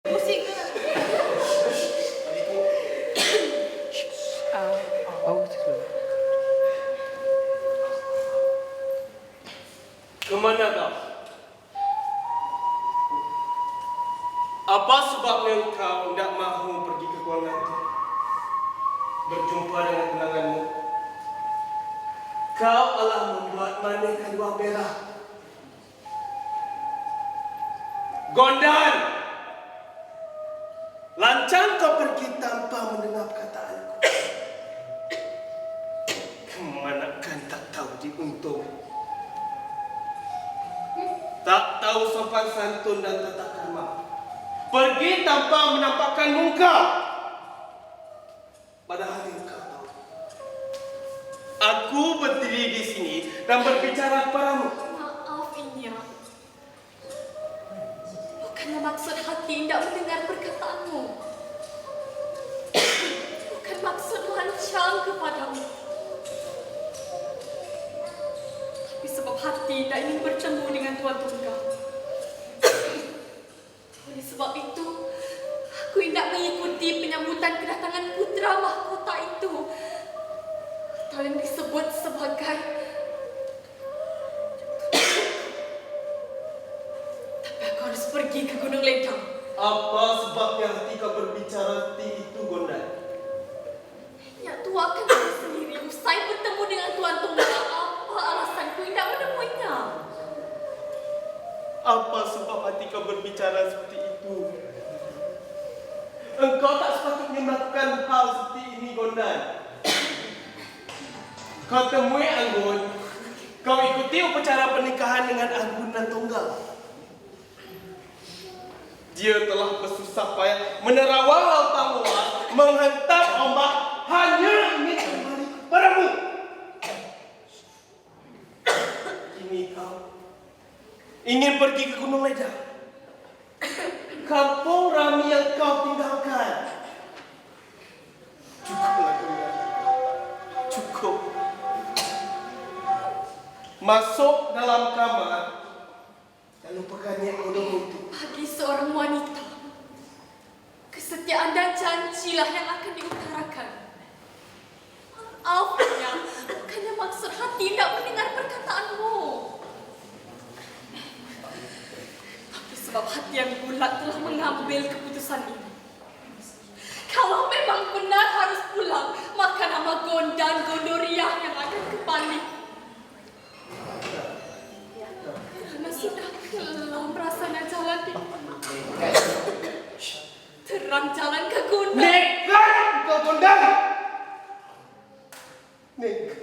Musik ke? Kemana kau? Apa sebabnya kau tidak mahu pergi ke Kuala berjumpa dengan tunanganmu? Kau telah membuat manehkan dua merah. Gondan! Lancang kau pergi tanpa mendengar perkataanku. Kemanakan tak tahu diuntung. Tak tahu sopan santun dan tata krama. Pergi tanpa menampakkan muka. Padahal yang kau tahu, aku berdiri di sini dan berbicara kepadamu. Maaf, Inya. Bukanlah maksud hati tidak mendengar perkataanmu. Bukan maksud lancang kepadamu. Tapi sebab hati tidak ingin bertemu dengan Tuan Tunggal. Oleh sebab itu, aku hendak mengikuti penyambutan kedatangan putra mahkota itu, atau yang disebut sebagai tapi aku harus pergi ke Gunung Ledang. Apa sebabnya hati kau berbicara seperti itu, Gondan? Ya, Tua akan tahu sendiri usai bertemu dengan Tuan Tunggal apa alasanku hendak menemuinya. Apa sebab hati kau berbicara seperti itu? Engkau tak sepatutnya melakukan hal seperti ini, Gondan. Kau temui Anggun, kau ikuti upacara pernikahan dengan Anggun dan Tunggal. Dia telah bersusah payah menerawang lautan luas, menghantar ombak, hanya ingin kembali kepadamu. Kini kau ingin pergi ke Gunung Ledang, kampung Rami yang kau tinggalkan. Cukuplah, Gondan. Cukup. Masuk dalam kamar dan lupakan yang bodoh itu. Bagi seorang wanita, kesetiaan dan janjilah yang akan diutarakan. Maafnya, bukannya maksud hati tidak mendengar perkataanmu. Tapi sebab hati yang bulat telah mengambil keputusan ini. Kalau memang benar harus pulang, maka nama Gondan Gondoriah yang akan kembali. Karena sudah kelam rasanya jalan di terang jalan ke gunung. Nekat kau, Gondan! Nekat.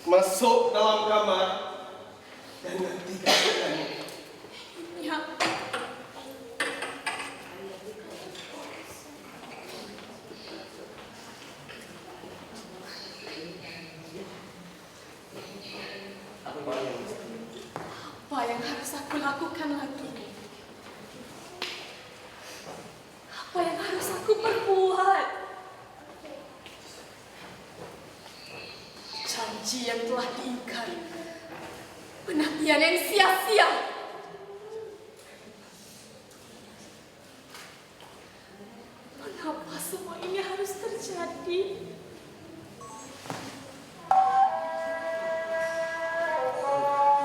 Masuk dalam kamar dan nanti katakannya. Ya. Apa yang harus aku lakukan lagi? Apa yang harus aku perbuat? Janji yang telah diingkari, penantian yang sia-sia. Mengapa semua ini harus terjadi?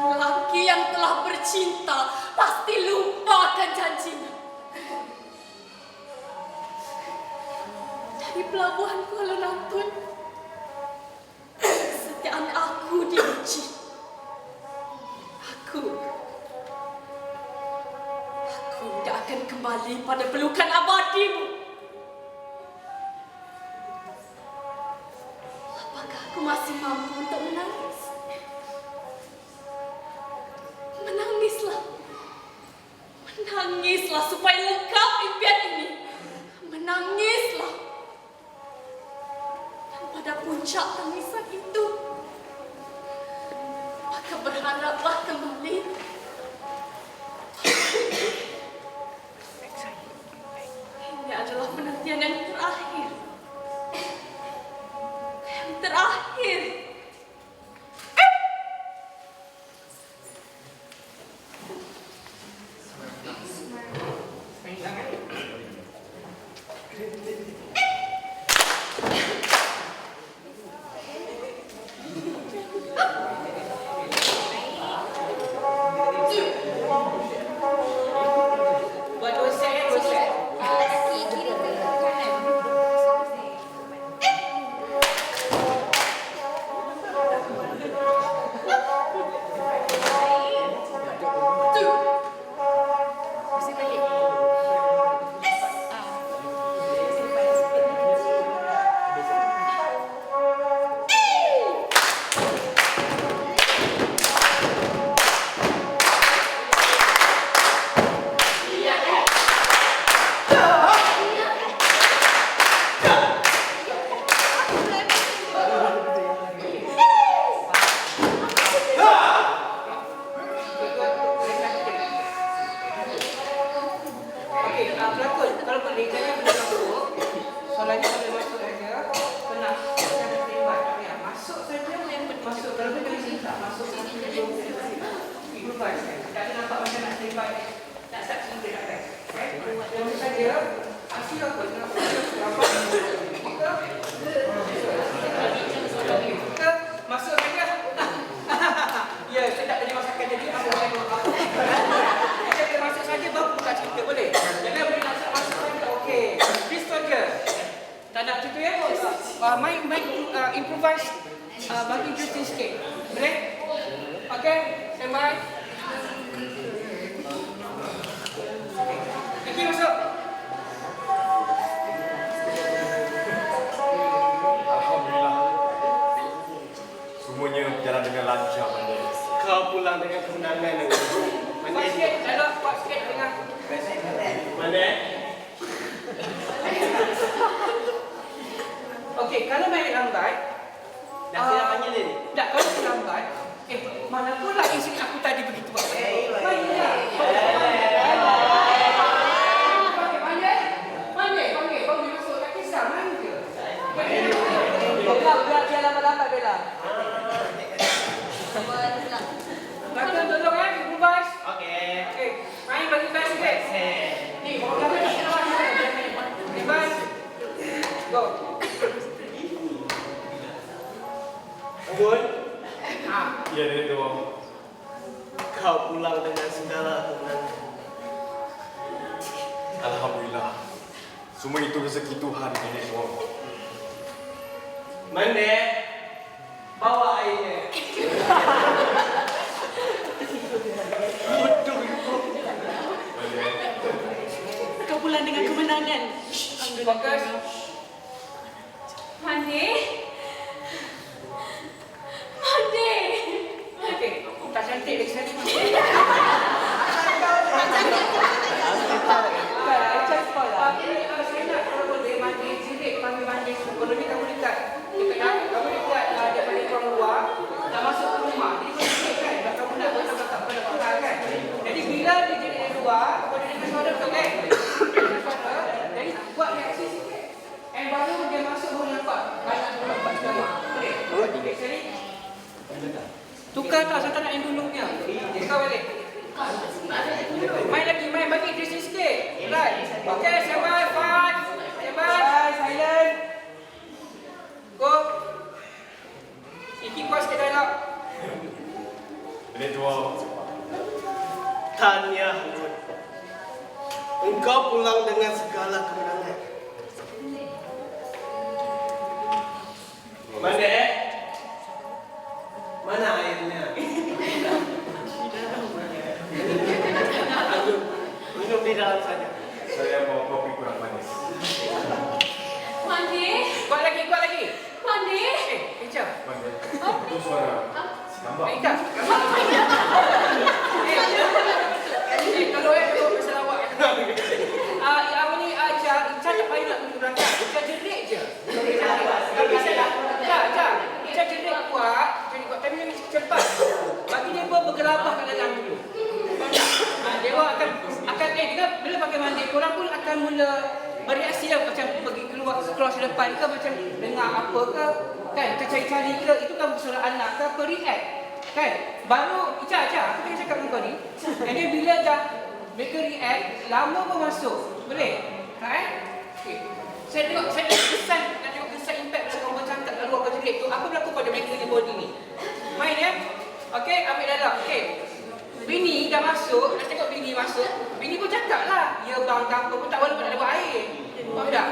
Lelaki yang telah bercinta pasti lupa akan janjinya. Dari pelabuhan Kuala Nampun, kesetiaan aku diuji. Aku tidak akan kembali pada pelukan abadimu. Apakah aku masih mampu untuk menangis? Menangislah. Menangislah supaya lengkap impian ini. Menangislah. Dan pada puncak tangisan itu, maka berharaplah kembali. Ini adalah penantian yang terakhir. Yang terakhir. tak masuk improvise kan. Tak ada nampak macam nak terlibat, nak start cerita kan. Tentu saja, hasil apa dengan kita masuk saja. Ya, saya tak tadi masakan jadi apa boleh buat. Kita masuk saja baru buka cerita boleh. Jangan boleh nak masuk saja. Okey. Pistol je. Tak nak cerita ya? Main improvise bagi interesting sikit. Boleh? Okey, standby. Iki masuk. Alhamdulillah. Semuanya berjalan dengan lancar, Mande. Kau pulang dengan kemenangan. Kuat sikit, dah kuat sikit dengan. Mande. Okey, kalau main lambat, Dah siap panggil ni? tak, kalau lambat, mana pula isi aku tadi begitu buat. Mainlah. Panggil masuk tak kisah, main je. Biar lambat-lambat Bella. Belakang tolong improvise. Okey, main bagi best sikit. Ni, bawa gambar tak kena main. Improvise. Go. Anggun, Ya, Nenek Tua. kau pulang dengan segala kemenangan. Alhamdulillah. Semua itu rezeki Tuhan, Nenek Tua. Mande, bawa airnya. Bodoh itu. Mande. Kau pulang dengan kemenangan. Fokus. Mande. Mande. Okey, tak cantik lagi sekali. Saya nak kalau boleh mandi jirik kami mandi sebelum ni kamu dekat kamu dekat daripada orang luar dah masuk ke rumah jadi boleh kan kalau kamu nak buat tak pada orang kan jadi bila dia jadi dari luar kau dengar suara betul kan dengar suara jadi buat reaksi sikit and baru dia masuk baru nampak banyak orang buat drama boleh okey sekali tukar tak saya tak nak yang dulu punya tukar balik main lagi, main bagi interesting sikit. Right. Okay, standby, fast. Standby, silent. Go. Iki kuat sikit dialog. Nenek Tua. Tahniah, Anggun. Engkau pulang dengan segala kemenangan. Mande, mana airnya? Anggun, minum di dalam saja. Saya bawa kopi kurang manis. Mande. Kuat lagi, kuat lagi. Mande. Kejap. Mande. Itu suara. Nampak? Ikan. Kalau pasal awak. Apa ni Ica tak payah nak tunjuk belakang. Ica jerit je. Tapi saya tak. Ica jerit kuat. Tapi dia mesti cepat. Bagi dia bergelabah kat dalam dulu. Dewa akan dia bila pakai mandi, korang pun akan mula bereaksi lah macam pergi keluar depan ke macam dengar apa ke kan, tercari-cari ke, itu kan suara anak ke apa react kan, baru Ica aku tengah cakap dengan kau ni and then bila dah mereka react, lama pun masuk boleh? Kan? Okay. Saya tengok kesan impact bila kau bercakap lalu apa jerit tu, apa berlaku pada mereka di body ni main ya? Okay, ambil dalam, okay. Bini dah masuk, dah tengok bini masuk, bini pun cakap lah, ya bang kampung pun tak walaupun nak dapat air. Faham tak?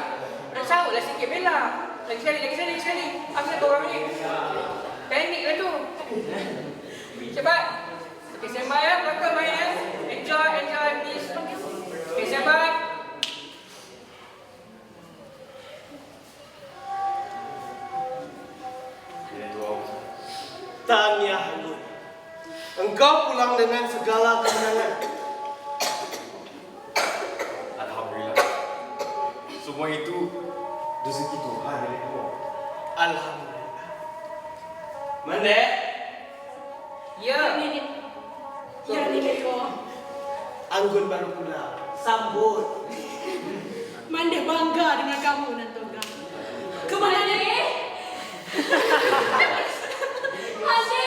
Dan sahut lah sikit Bella. Lagi sekali. Apa korang ni? Panik lah tu. Cepat. Okay, standby ya, belakang main ya. Enjoy please. Okay, standby. Nenek Tua. Tahniah, Anggun. Engkau pulang dengan segala kemenangan. Alhamdulillah. Semua itu rezeki Tuhan, Nenek Tua. Alhamdulillah. Mande, Ya. Ya, Nenek Tua. Anggun baru pulang. Sambut. Mande bangga dengan kamu, Nantoga. Kemana, Mande? Mande!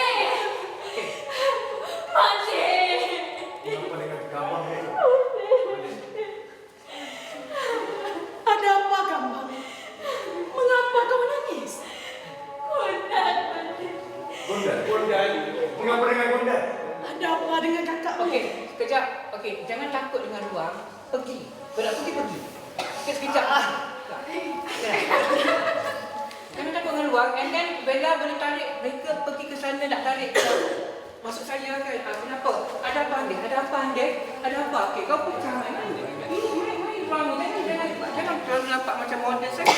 Gondan? Mengapa dengan Gondan? Ada apa dengan kakak? Okey, sekejap. Okey, jangan takut dengan ruang. Pergi. Kau nak pergi. Sekejap. Jangan takut dengan ruang. And then Bella boleh tarik mereka pergi ke sana nak tarik ke. Maksud saya kan, kenapa? Ada apa Andek? Ada apa Andek? Ada apa? Okey, kau pecah. Main ruang ni. Jangan terlalu nampak macam model saya.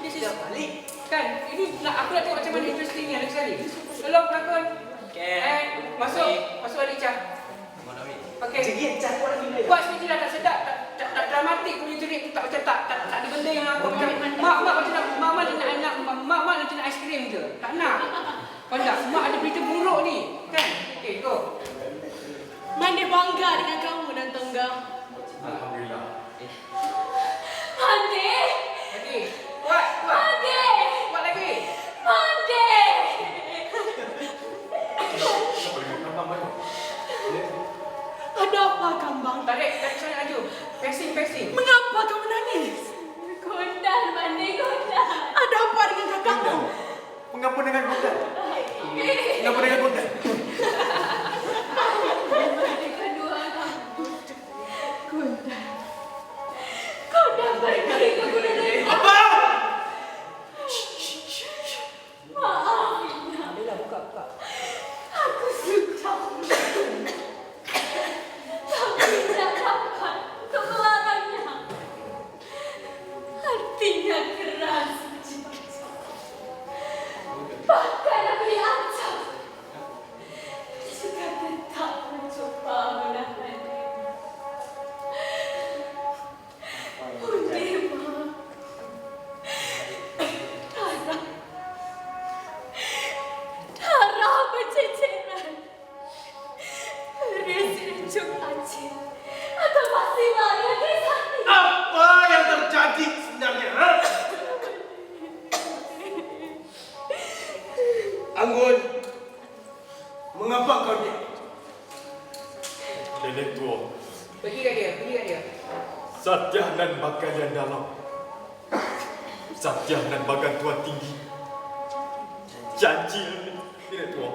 This is balik. Kan, ini aku nak tengok macam mana interesting lagi sekali. Tolong pelakon. And masuk balik Cah. Okey. Buat seperti dah tak sedap, tak dramatik punya jerit tu, tak macam tak ada benda yang apa macam mak macam nak mak macam nak aiskrim je. Tak nak. Kau tak, mak ada berita buruk ni. Kan? Okey, go. Mandi bangga dengan kamu dan Tengah. Alhamdulillah. Mandi. Lagi. Kuat. Mandi. Kuat lagi. Mandi. Kenapa dengan Kambang mana? Ada apa Kambang? Tarik sana laju. Pacing. Mengapa kau menangis? Gondan, Mandi, gondan. Ada apa dengan kakakmu? Mengapa dengan Gondan? Mengapa dengan Gondan? Kedua kamu. Gondan pergi ke gunung. Apa? Maaf. Bella buka. Aku suka. Tapi tidak dapat untuk melarangnya. Hatinya keras. Bahkan aku diancam. Juga tetap mencoba menahannya. Undima. Darah berceceran. Rencung Aceh atau masih lari ke sana? Apa yang terjadi sebenarnya? Ha? Anggun, mengapa kau diam? Nenek tua, Pergi kat dia. Satya dan bagan yang dalam. Satya dan bagan tua tinggi. Janji nenek tua.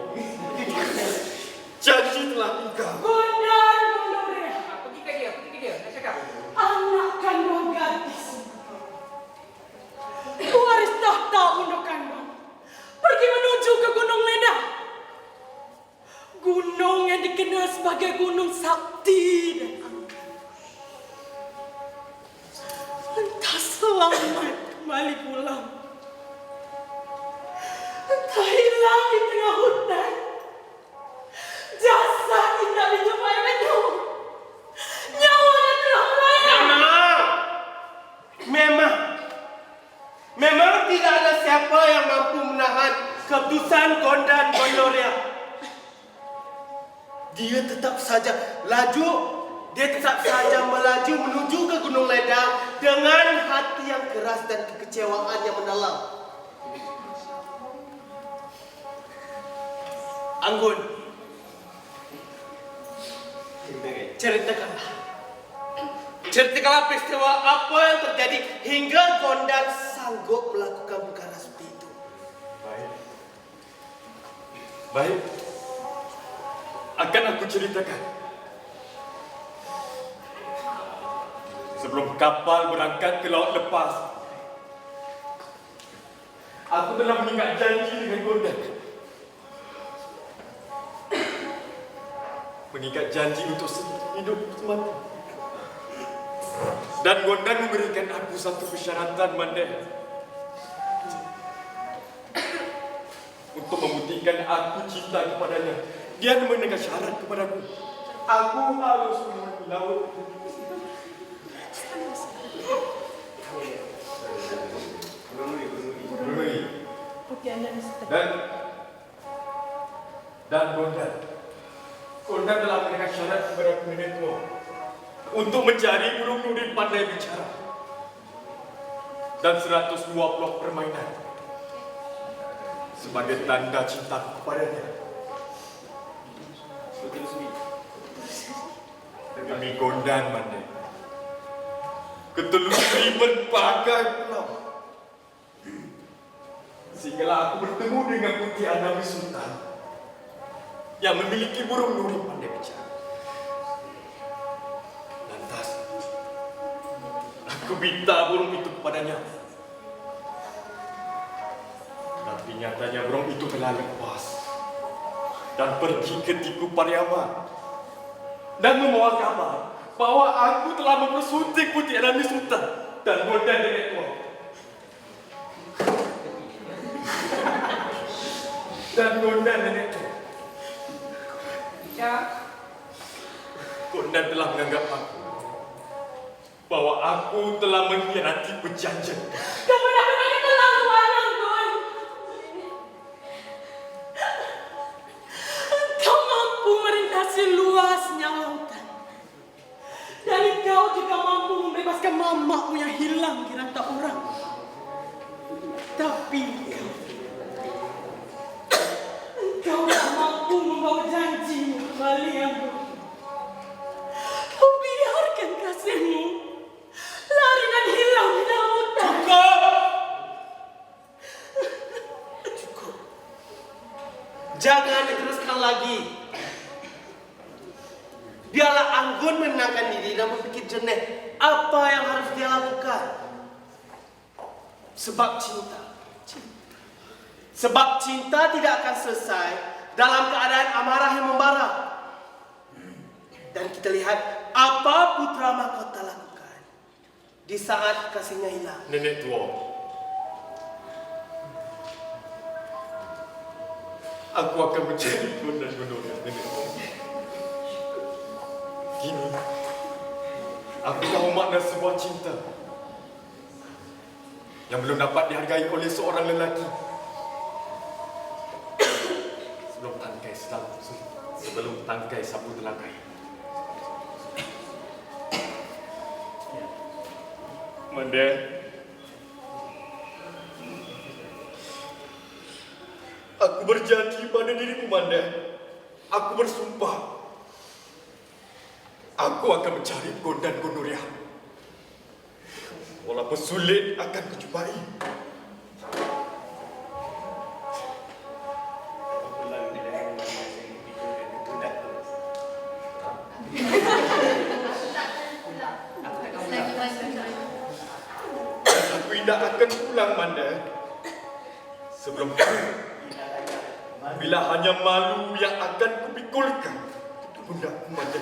Janji telah ingkar. Gondan Gondoria, Pergi kat dia. Nak cakap. anak kandung gadis. Waris tahta untuk kandung. Pergi menuju ke Gunung Leda. Gunung yang dikenal sebagai Gunung Sakti dan angka. Entah selamat kembali pulang. Entah hilang di tengah hutan. Jasad tidak dijumpai lagi. Nyawanya telah melayang. Memang tidak ada siapa yang mampu menahan keputusan Gondan Gondoria. Dia tetap saja melaju menuju ke Gunung Leda dengan hati yang keras dan kekecewaan yang mendalam. Anggun, ceritakanlah peristiwa apa yang terjadi hingga Gondan sanggup melakukan perkara seperti itu. Baik. Akan aku ceritakan. Sebelum kapal berangkat ke laut lepas, aku telah mengikat janji dengan Gondan. Mengikat janji untuk hidup semati. Dan Gondan memberikan aku satu persyaratan, Mandeh. Untuk membuktikan aku cinta kepadanya, dia menekan syarat kepadaku. Aku harus melewati laut. Bermeri. Dan Gondan telah menekan syarat kepada nenek tua untuk mencari burung nuri pandai bicara dan 120 permainan sebagai tanda cinta kepadanya. Demi Gondan, Mandai, ketelusuri berbagai pulau, sehinggalah aku bertemu dengan Putih Anawi Sultan yang memiliki burung nuri pandai bicara. Lantas, aku minta burung itu kepadanya. Tapi nyatanya burung itu telah lepas dan pergi ke Tiku Pariaman dan membawa kabar bahwa aku telah mempersunting Putih Rani Sultan dan Golden Nenek Tua. Dan Golden Nenek Tua. Golden telah menganggap aku bahwa aku telah mengkhianati perjanjian. Kau benar-benar keterlaluan, Anggun. Kau mampu melintasi luasnya lautan. Dan kau juga mampu membebaskan mamamu yang hilang di rantau orang. Tapi kau tak mampu membawa janji kembali, Anggun. Kau biarkan kasihmu lari dan hilang di dalam hutan. Cukup. Jangan diteruskan lagi. Biarlah Anggun menenangkan diri dan berpikir jernih apa yang harus dia lakukan. Sebab cinta. Sebab cinta tidak akan selesai dalam keadaan amarah yang membara. Dan kita lihat apa putra mahkota lakukan di saat kasihnya hilang. Nenek Tua, aku akan mencari Golden Gondorian, Nenek Tua. Kini, aku tahu makna sebuah cinta yang belum dapat dihargai oleh seorang lelaki. Sebelum tangkai sapu telakai. Manda, aku berjanji pada diriku, Manda. Aku bersumpah, aku akan mencari Golden Gondorian. Walaupun sulit akan kujumpai. Tidak akan pulang, Manda. Sebelum itu, bila hanya malu yang akan kupikulkan ke pundakku, Manda.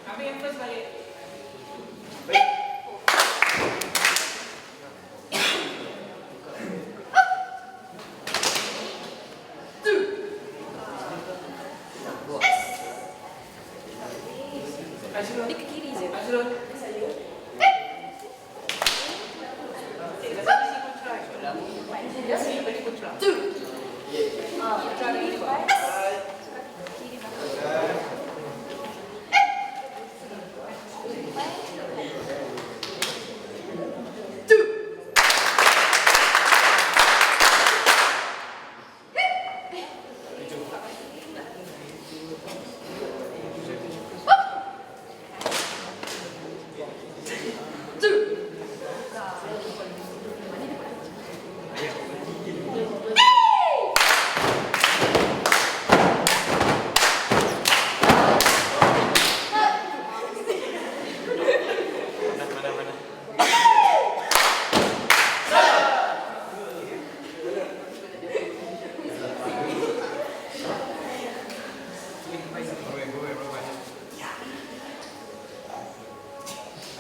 Ambil yang first balik. Azrul. Dia ke kiri je. Azrul. Tu.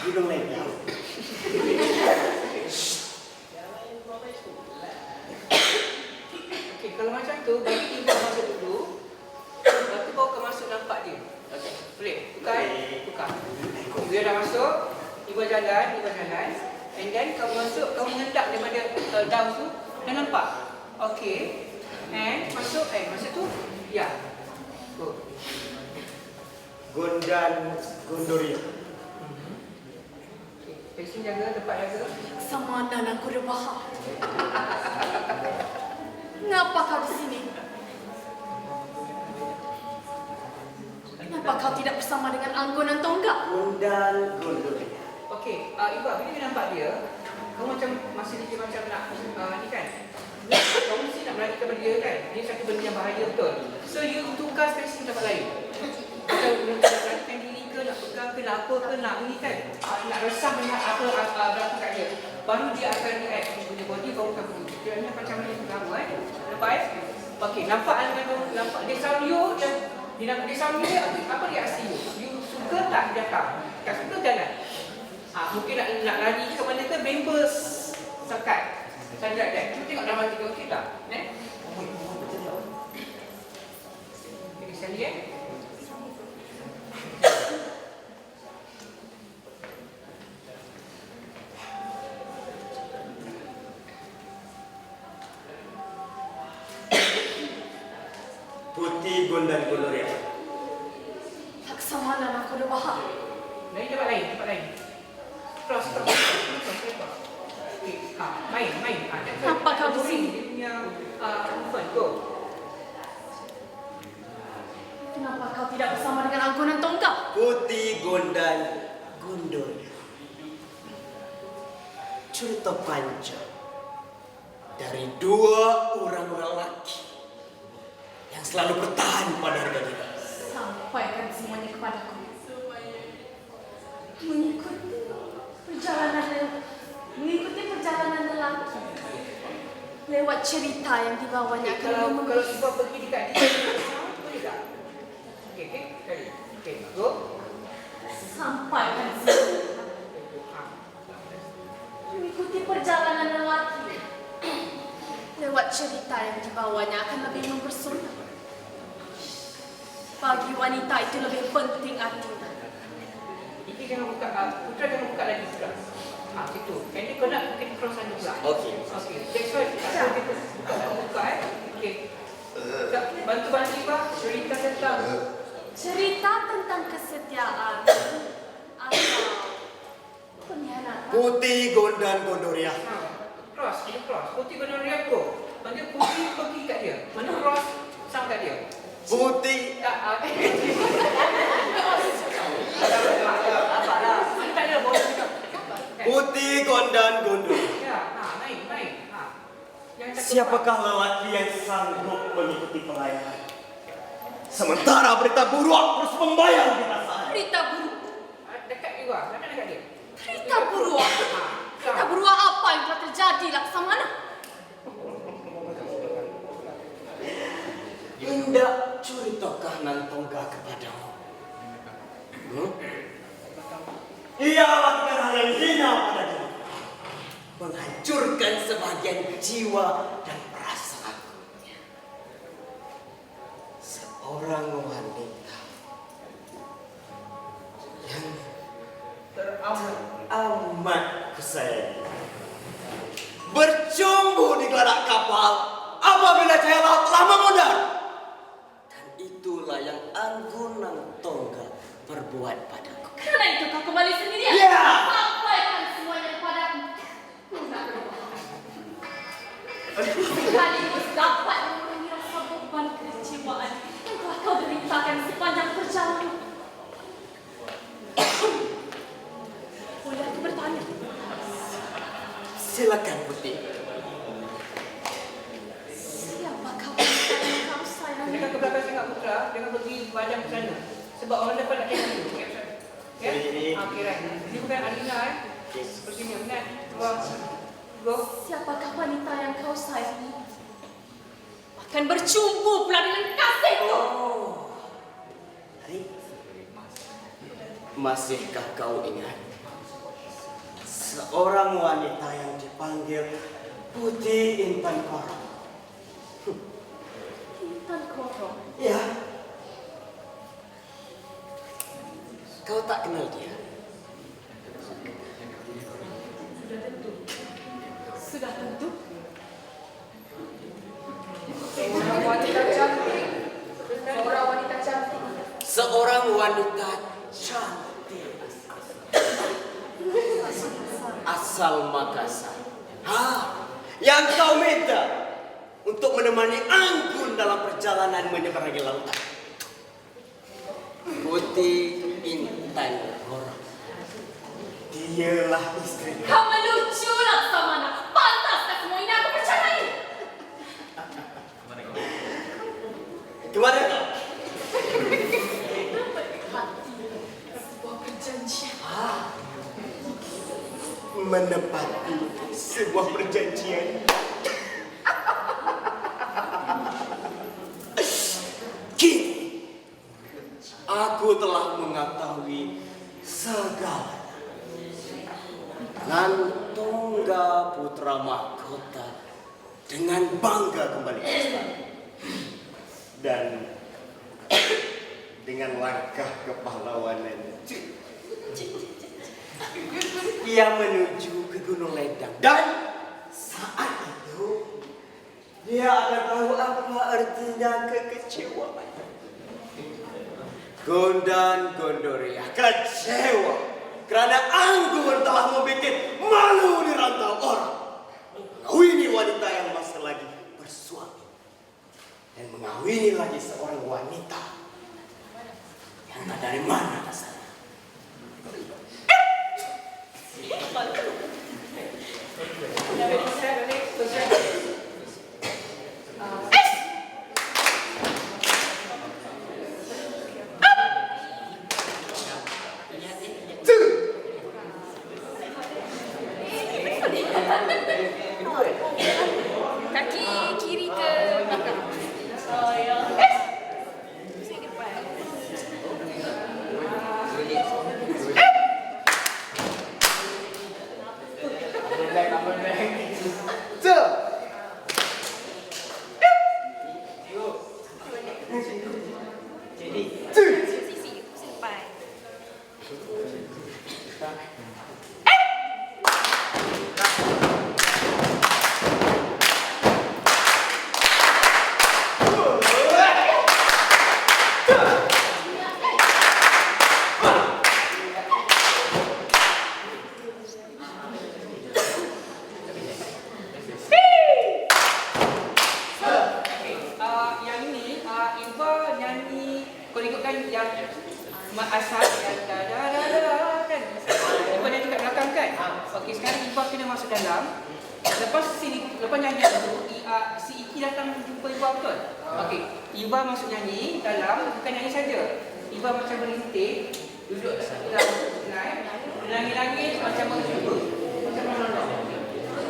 Hidung lagi. Okey, kalau macam tu, bagi ibu masuk dulu. Lepas tu bawa ke masuk nampak dia. Okey, boleh? Tukar? Tukar. Dia dah masuk, ibu jalan. And then kamu masuk, kamu hendak daripada daun tu, dah nampak? Okey. And masuk tu, ya. Go. Golden Gondorian. Vaksin jaga, tempat jaga. Sama dan aku rebah. Kenapa kau di sini? Kenapa kau tidak bersama dengan Anggun dan Tonggak? Golden Gondorian. Okey, ibu, bila dia nampak dia, kamu macam masih macam nak ni kan. Kau mesti nak melarikan dia kan. Dia satu benda yang bahaya betul. So you tukar spesifik tempat lain. Kau nak melarikan diri ke, nak pegang ke, nak apa ke, nak ni kan. Nak resah melihat apa berlaku kat dia. Baru dia akan react. Dia punya body kau bukan begitu. Dia hanya macam mana pertama Lepas. Okey, nampak nampak dia sound you dia nak dia sound you apa reaksi you? You suka tak dia tak suka jangan. Mungkin nak lari ke mana ke member sekat. Sanjak dia. Cuba tengok dalam hati kau okey tak? Okey, sekali Putih Gondan Gloria. Laksamana aku dah faham. tempat lain. Cross. Okey, main. Nampak kau di sini? Dia punya movement go. Kenapa kau tidak bersama dengan Anggunan Tonggak? Putih Gondan Gondoria. Cerita panjang dari dua orang lelaki yang selalu bertahan pada harga diri. Sampaikan semuanya kepadaku. Mengikuti perjalanan lelaki lewat cerita yang dibawanya akan Kalau cuba pergi dekat dia, boleh tak? Okey, go. sampaikan semuanya. Mengikuti perjalanan lelaki lewat cerita yang dibawanya akan lebih mempesona. Bagi wanita itu lebih penting artinya. Ini jangan buka, Putra jangan buka lagi Putra. Situ. Ini kau nak mungkin cross sana pula. Okey. That's why kita buka Okey. Bantu Iba cerita tentang kesetiaan atau pengkhianatan. Putih Gondan Gondoria. Cross. Putih kena lihat tu. Mana putih pergi kat dia. Mana cross sang kat dia. Putih Tak ada boleh juga. Putih Gondan Gondoria. Ya, main. Yang cakap Siapakah lelaki yang sanggup mengikuti pelayanan? Sementara berita buruk terus membayang di perasaan. Berita buruk. dekat juga. Mana dekat dia? Berita buruk. Berita buruk apa yang telah terjadi Laksamana? Hendak curitakah Nantongga kepadamu? Ia lakukan hal yang hina pada diri, menghancurkan sebagian jiwa dan perasaan. Seorang wanita yang teramat kusayangi bercumbu di geladak kapal apabila cahaya laut telah memudar. Dan itulah yang Anggunan Tongga perbuat padaku. Karena itu kau kembali sendirian. Ya. Sampaikan semuanya kepadaku. Sekaligus dapat mengurangi rasa beban kekecewaan yang telah kau deritakan sepanjang perjalanan. Boleh aku bertanya? Silakan Putih. Siapakah wanita yang kau sayangi? Dekat ke belakang sangat Putra, jangan pergi padang ke sana. Sebab orang depan nak tengok dulu. Ya? Ini. Okey, right. Ini bukan Alina Seperti ni, ingat. Go. Siapakah wanita yang kau sayangi? Akan bercumbu pula dengan kasihku. Hari, masihkah kau ingat seorang wanita yang dipanggil Putih Intan Koro? Intan Koro. Ya. Kau tak kenal dia? Sudah tentu. Seorang wanita cantik. Seorang wanita cantik asal Makassar. Yang kau minta untuk menemani Anggun dalam perjalanan menyeberangi lautan. Putih Intan Koro. Dialah istri. Kau melucu Laksamana. Pantas sebuah perjanjian. Kini aku telah mengetahui segalanya. Nantongga putra mahkota dengan bangga kembali ke istana. Dan dengan langkah kepahlawanan Ia menuju ke Gunung Ledang. Dan saat itu dia akan tahu apa artinya kekecewaan. Gondan Gondoria kecewa kerana Anggun telah membuat malu di rantau orang. Mengawini wanita yang masih lagi bersuami. Dan mengawini lagi seorang wanita yang tak dari mana asalnya. Kaki kiri ke belakang. Oh, ya. Pusing ke depan. Sisi, pusing depan. Yang ini Iva nyanyi kalau ikutkan yang mak asal yang da kan. Iva nyanyi kat belakang kan. Okey, sekarang Iva kena masuk dalam. Lepas nyanyi tu si Iki datang jumpa Iva betul. Okey, Iva masuk nyanyi dalam, bukan nyanyi saja. Iva macam berintih, duduk dalam naik, langit-langit macam menghibur. Macam menolong.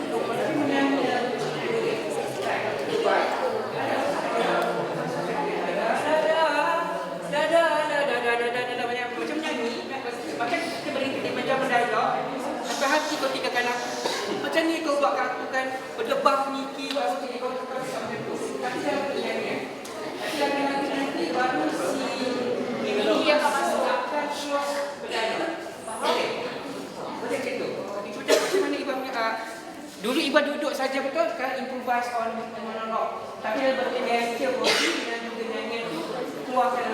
Macam menyanyi. Macam nyanyi, macam kita berhenti macam berdialog. Sampai hati kau tinggalkan aku. Macam ni kau buat kat aku kan, berdebah Niki, buat macam ni kau macam tu. Tapi jangan nyanyi. Tapi jangan nanti baru si ini yang akan masuk akan terus berdialog. Okey. Boleh macam tu. Ikutan macam mana Iba punya dulu Iba duduk saja betul, sekarang improvise on monolog. Tapi dia bergesture body dan juga nyanyian tu keluarkan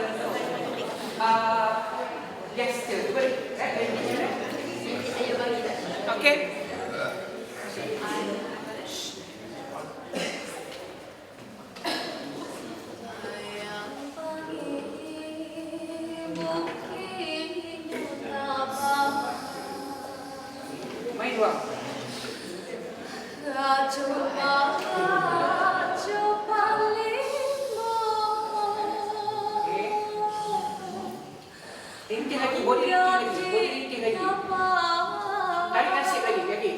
gesture. Boleh? Okey. Main dua. Rinting lagi, boleh rinting lagi. Tarik nasib lagi, yakin?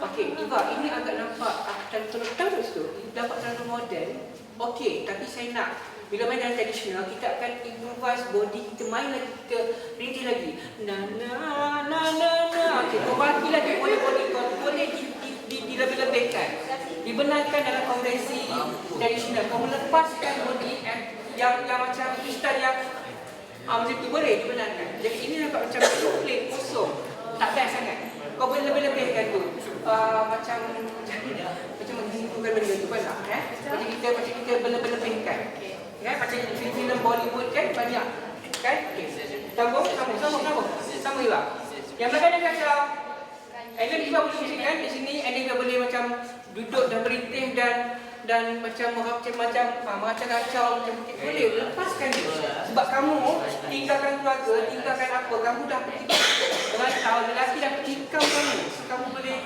Okey, Iva, ini agak nampak terus tu. Dapat terlalu moden. Okey, tapi saya nak bila main dalam tradisional, kita akan improvise body, kita main lagi, kita rinti lagi. Na. Okey, kau bagi lagi boleh dilebih-lebihkan. Dibenarkan dalam konvensi tradisional. Kau melepaskan body yang macam kristal yang macam tu boleh dibenarkan. Jadi ini nampak macam plain, kosong. Tak best sangat. Kau boleh lebih-lebihkan tu. Macam menghidupkan benda tu banyak. Macam kita berlebih-lebihkan. Macam film Bollywood kan banyak. Kan? Sambung juga. Yang belakang dia kacau. And then Iva boleh musikan di sini. And then Iva boleh macam duduk dan berintih dan macam kacau macam boleh lepaskan dia. Sebab kamu tinggalkan keluarga, tinggalkan apa, kamu dah pergi. Orang tahu lelaki dah tikam kamu. So kamu boleh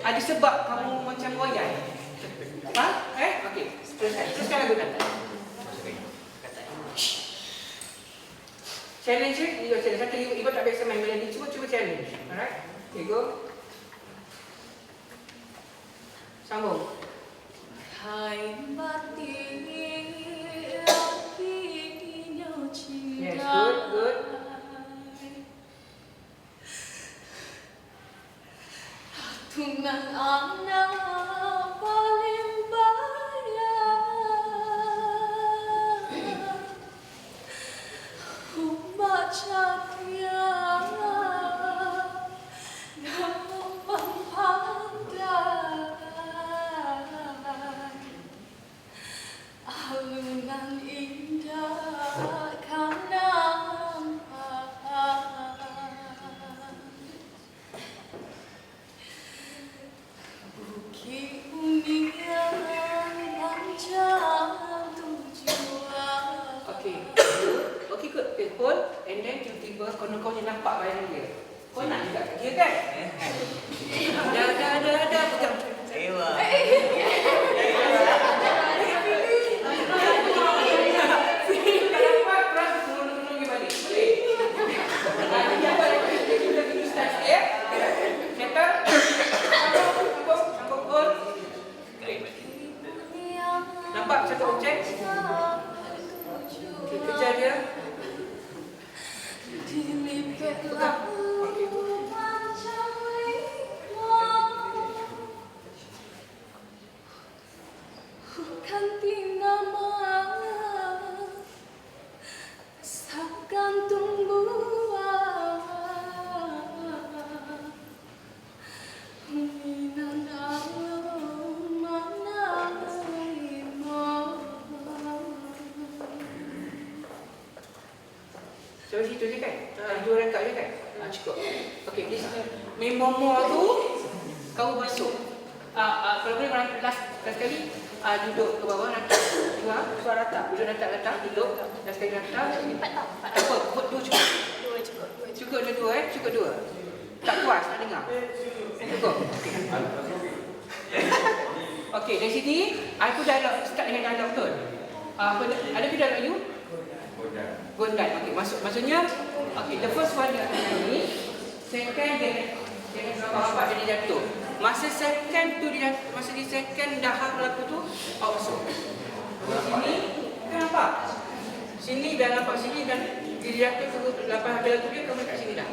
Ada sebab kamu macam royal? Ha? Okey. Teruskan lagu kata. Challenge you challenge. Satu ibu tak biasa main melodi. Cuba challenge. Alright. Okay, go. Sambung. Hai mati akhirnya cinta. Yes, good. Tunang anak paling bayar Baca dia Namun pandai Alunan indah kan nampak Bukit Unian panjang tujuan. Okey. Okey good. Pun and then tiba-tiba kau ni nampak bayangan dia. Kau nak juga dia kan? Dah pegang. Ewa. Kenapa keras turun pergi balik? Boleh. Dia balik kita pergi start ya. Settle. Sambung gol. Nampak satu objek? Okey, kejar dia. Pegang. Okey. Ganti nama Sakan tumbuhan Minan alam mana iman Sampai situ je kan? Dua rangkap je kan? Cukup. Okey, please. Memomo tu kau masuk. Kalau boleh orang last kali duduk ke bawah rata. Dua rata. Duduk rata, duduk. Last kali rata. Empat tau. Apa? Dua cukup. Cukup dua. Cukup dua. Tak puas nak dengar. Cukup. Okey, dari sini aku dah start dengan dialog betul. Ada ke dialog you? Gondan. Okey, maksudnya okey, the first one dia akan nyanyi, second dia bapak jadi jatuh. Masa second tu dia dah lagu tu awak masuk. Sini kan nampak. Sini dah nampak sini dan dia jatuh tu lepas habis lagu dia kamu kat sini dah.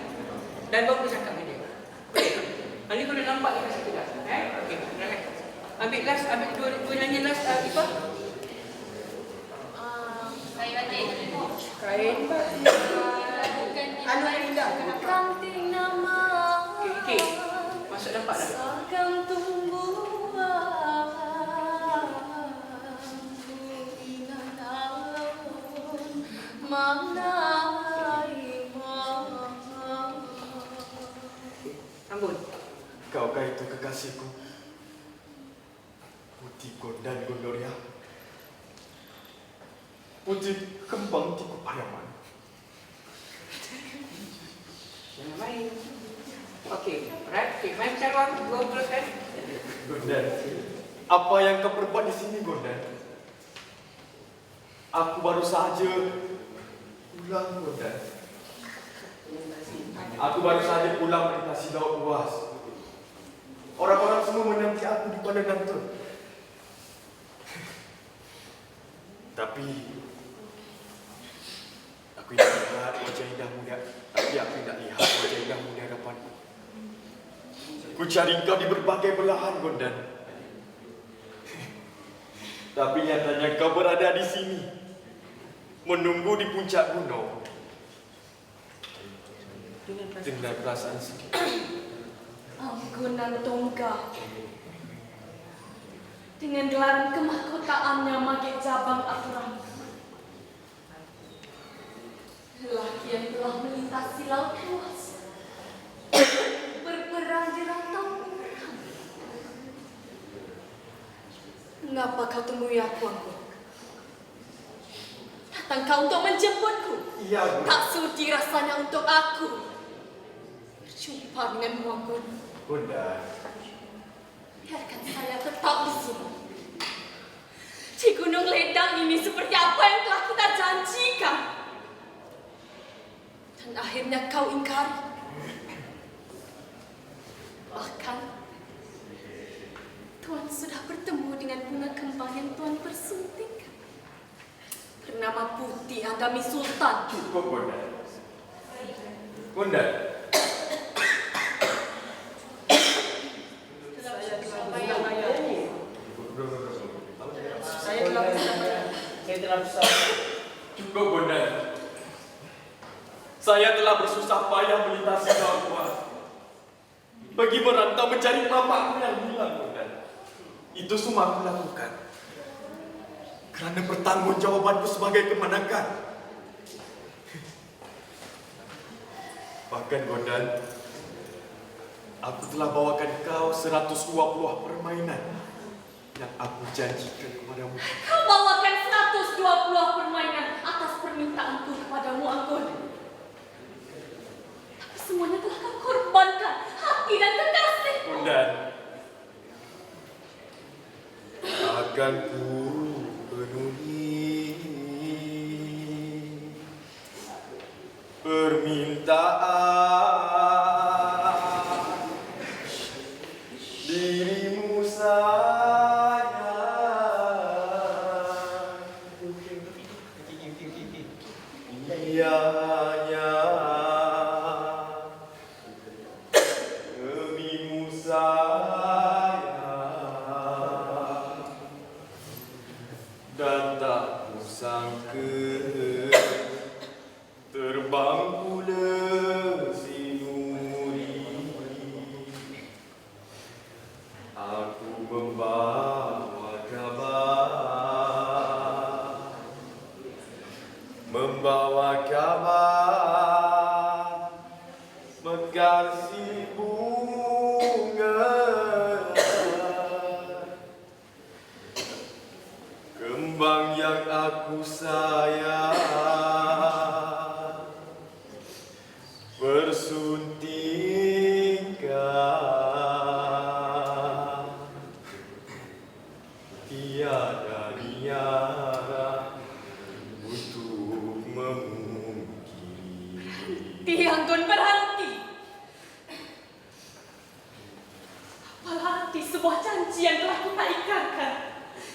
Dan baru cakap dengan dia. Okey. Nanti kau dah nampak dekat situ dah. Okey, right. Ambil dua nyanyi last Ifa. Kain batik. Anu indah. Ganti nama Okey. Masuk nampak dah. Sakan tumbuhan Minan alam mana iman Sambung. Kaukah itu kekasihku? Putih Gondan Gondoria. Putih kembang Tiku Pariaman. Jangan main. Okey, right. Okey, main cara gua teruskan. Gondan, apa yang kau perbuat di sini, Gondan? Aku baru saja pulang, Gondan. Aku baru saja pulang melintasi laut luas. Orang-orang semua menanti aku di Kuala Nantun. Tapi aku tidak lihat wajah indah muda. Hadapanku. Ku cari kau di berbagai belahan, Gondan. Tapi nyatanya kau berada di sini, menunggu di puncak gunung. Dengan perasaan sedih. Ampunan Tongga dengan gelaran kemahkotaannya magik cabang aturan. Lelaki yang telah melintasi laut luas, berperang di rantau orang. Mengapa kau temui aku? Datang kau untuk menjemputku? Iya, Bu. Tak sudi rasanya untuk aku berjumpa denganmu, Anggun. Gondan, akhirnya kau ingkari. Bahkan, Tuan sudah bertemu dengan bunga kembang yang Tuan persuntingkan. Bernama Putih Agami Sultan. Cukup, Bonda. Bonda, cukup, Bonda. Saya telah bersusah payah melintasi lautan bagi merantau mencari bapakku yang hilang, Bonda. Itu semua aku lakukan kerana pertanggungjawabanku sebagai kemenakan. Bahkan, Bonda, aku telah bawakan kau 102 buah permainan yang aku janjikan kepadamu. Kau bawakan 120 permainan atas permintaanku kepadamu, Anggun. Tapi semuanya telah kau korbankan hati dan kekasih. Bonda, akan ku penuhi permintaan dirimu sayang. Ia hanya dirimu sayang, dan tak kusangka terbang pula sinuri. Aku membawa kabar mekar si bunga, kembang yang aku sayang bersuntingkan. Tiada niat untuk memungkiri. Berhenti, Anggun, berhenti. Apalah arti sebuah janji yang telah kita ikatkan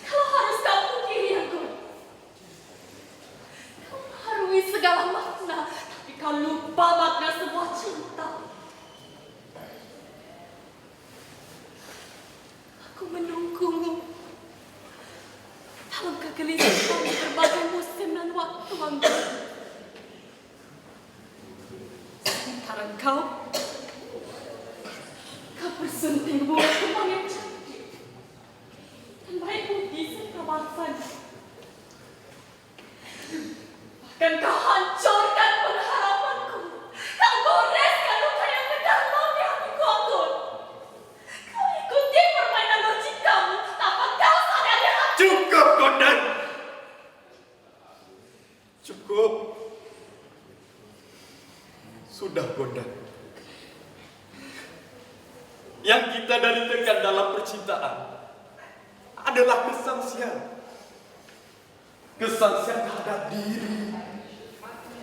kalau harus kau pungkiri, Anggun? Kau mengharui segala makna, tapi kau lupa makna sebuah cinta. Aku menunggumu dalam kegelisahan di berbagai musim dan waktu, Anggun. Sementara kau bersunting bunga kembang yang cantik dan baik budi serta bangsanya. Bahkan kau hancurkan pengharapanku. Kau goreskan luka yang mendalam di hatiku, Anggun. Kau ikuti permainan logik kamu tanpa kau sadari hati. Cukup, Bondan. Cukup. Sudah, Bondan. Yang kita dari tekan dalam percintaan adalah kesangsian. Kesangsian terhadap diri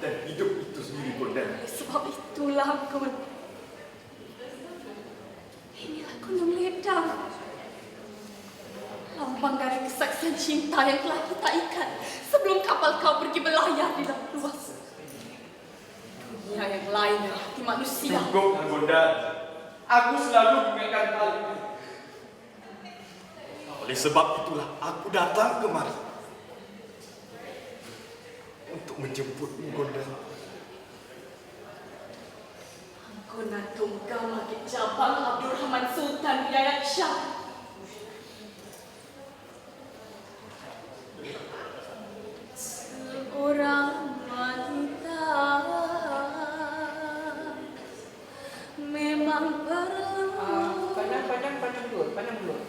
dan hidup itu sendiri, Bondan. Sebab itulah, Anggun, inilah gunung ledang, lambang dari kesaksian cinta yang telah kita ikat sebelum kapal kau pergi berlayar di laut luas. Dunia yang lain dari hati manusia. Cukup, Bondan. Aku selalu ingatkan hal ini. Oleh sebab itulah aku datang kemari untuk menjemputmu, Bondan. Anggun Tunggal Magid Jabang Abdurrahman Sultan Hidayat Shah. Seorang wanita memang perlu Pandang dulu.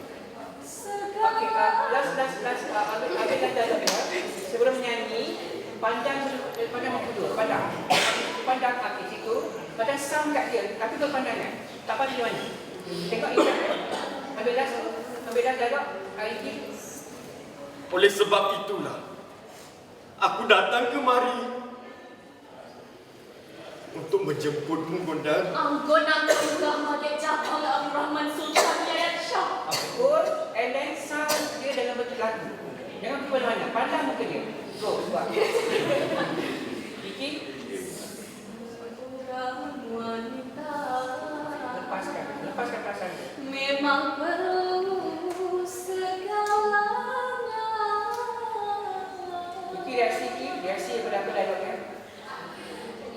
Okey, last ambil dah sebelum menyanyi, pandang dulu, pandang kat situ, pandang sound kat dia, tapi berpandangan, tak pandang di mana. Tengok Isyak, ambil dah jaga, Aiki. Oleh sebab itulah aku datang kemari untuk menjemputmu, Gondan. Anggun aku juga bagai Jabal Abdul Rahman Sultan Yayat Shah. Betul. And then sound dia dalam bentuk lagu. Jangan pergi mana-mana. Pandang muka dia. Go, buat. Iki. Seorang wanita Lepaskan perasaan dia. memang perlu segalanya. Iki reaksi daripada apa dialognya?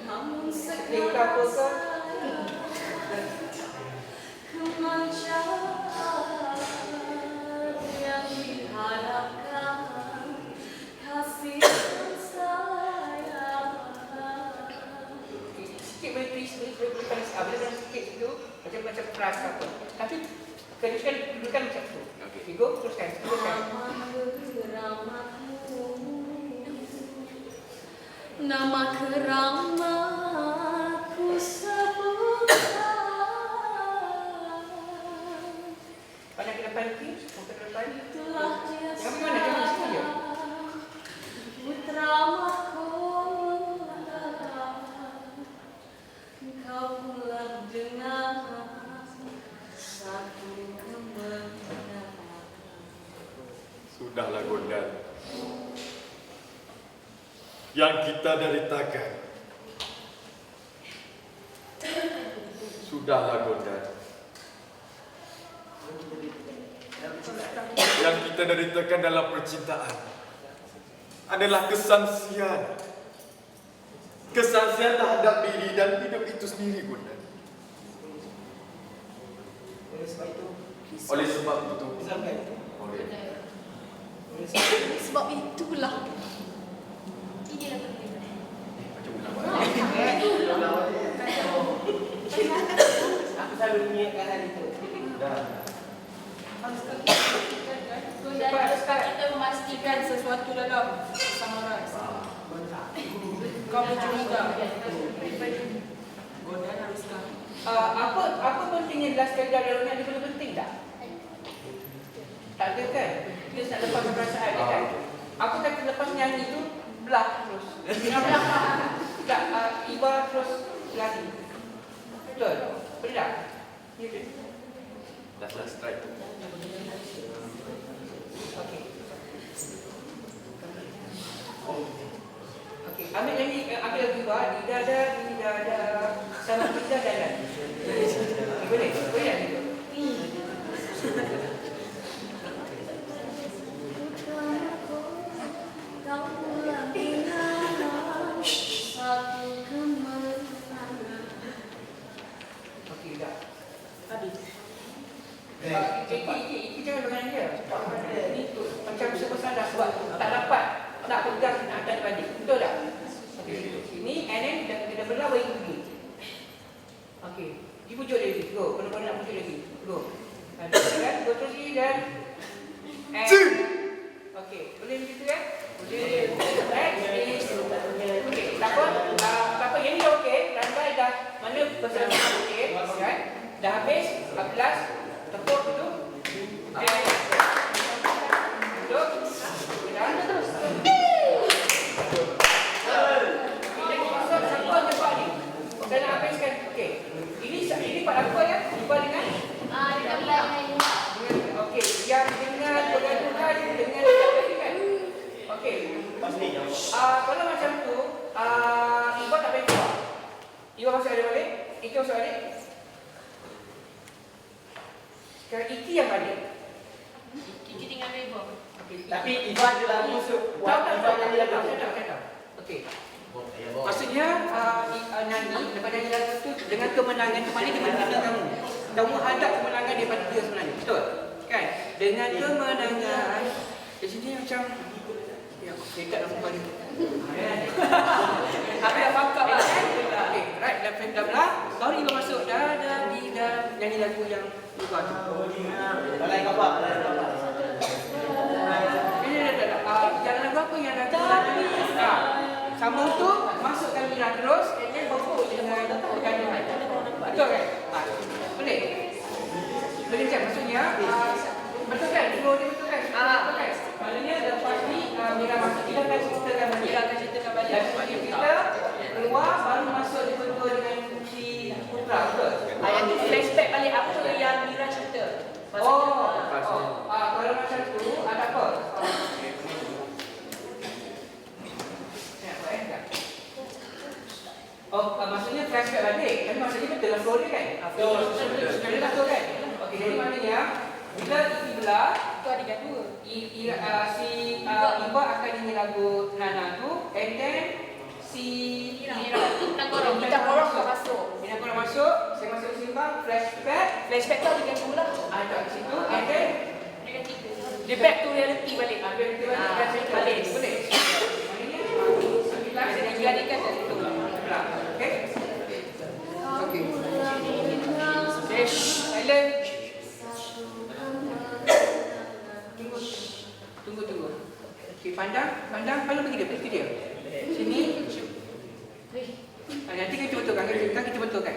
Namun Leka apa ke? kemanjaan yang diharapkan, kasih sayang. Sikit boleh twist, boleh sikit tu macam keras apa. Tapi dudukan macam tu. Okay, go, teruskan. Nama keramatku sebutkan. Pandang ke depan lagi, muka ke depan. Itulah dia Jangan pergi mana, jangan di situ je. putra mahkota. Engkau pulang dengan satu kemenangan. Sudahlah, Gondan. Yang kita deritakan. Sudahlah, Gondan. Yang kita deritakan dalam percintaan adalah kesangsian. Kesangsian terhadap diri dan hidup itu sendiri, Gondan. Oleh sebab itu. Sebab itulah inilah Aku selalu niatkan hal itu. dan kita memastikan sesuatu dalam samaran. Kau juga. Godaan haruskah? Apa pentingnya jelaskan dialognya? Ada benda penting tak? Tak ada kan? Dia nak lepas perasaan dia kan? Aku kata lepas nyanyi tu belah terus. Tak, Iba terus lari. Betul? Betul tak? Ya ke? Dah strike. Okey. Okey, ambil nyanyi, ambil lagu Iba. Di dada, sama kita jalan. Boleh? Boleh tak gitu? Kau pulang dengan satu kemenangan. Okey, dah. Habis. Iki jangan dengan dia. Ini tu macam sebesar dah sebab tak dapat nak pegang nak ada balik. Betul tak? Okey. Ini and then dia belah bayi pergi. Okey. Dipujuk dia lagi. Go. Kalau nak pujuk lagi. Go. Kan? Go terus lagi dan okey. Boleh begitu kan? Boleh. Okey. Tak apa. Tak apa. Yang ni dah okey. Rantai dah mana pasal okey. Kan? Dah habis. 14. Tepuk dulu. Duduk. Dan terus. Kita masuk siapa nampak ni? Saya nak habiskan. Okey. Ini part apa ya? Cuba dengan Dengan lain. okey, yang dengan pergaduhan dengan kan? Okey. Kalau macam tu, Iba tak payah keluar. Iba masuk ada balik. Iki masuk balik. Sekarang Iki yang balik. Kiki tinggal Ibu. Okey. Tapi Ivan adalah musuh. Tak. Okey. Maksudnya nyanyi daripada nyanyi lagu tu dengan kemenangan mana dia menang kamu. Kamu hadap kemenangan daripada dia sebenarnya. Betul? Kan? Dengan kemenangan di sini macam ya aku dekat dalam muka dia. Apa yang bangkap lah kan? Okey, right dah frame dah belah. Baru Iba masuk dah nyanyi lagu yang Iba tu. Balai kapak. Jalan lagu apa yang lagu sambung tu masukkan Mira terus and then baru dengan pergaduhan. Betul kan? Boleh? Boleh macam maksudnya betul kan? Dua dia betul kan? Betul kan? Maknanya lepas ni Mira masuk, Mira akan ceritakan balik. Dan kita keluar baru masuk di berdua Sudah tu kan? Okey, jadi maknanya bila Ivi belah, Itu adik dua. si Iva akan nyanyi lagu Nana tu, and then si Bintang korang masuk. Bintang korang masuk, saya masuk sembang, flashback, Flashback tu adik dua lah. ada kat situ, and then Dia back to reality balik. ada balik, Balik. boleh? Maknanya, sambil lah, saya nak jadikan kat situ. Belah, okey? Okey. Silent. Tunggu. Okey, pandang, pergi dia. Sini. Nanti kita betulkan, kita betulkan.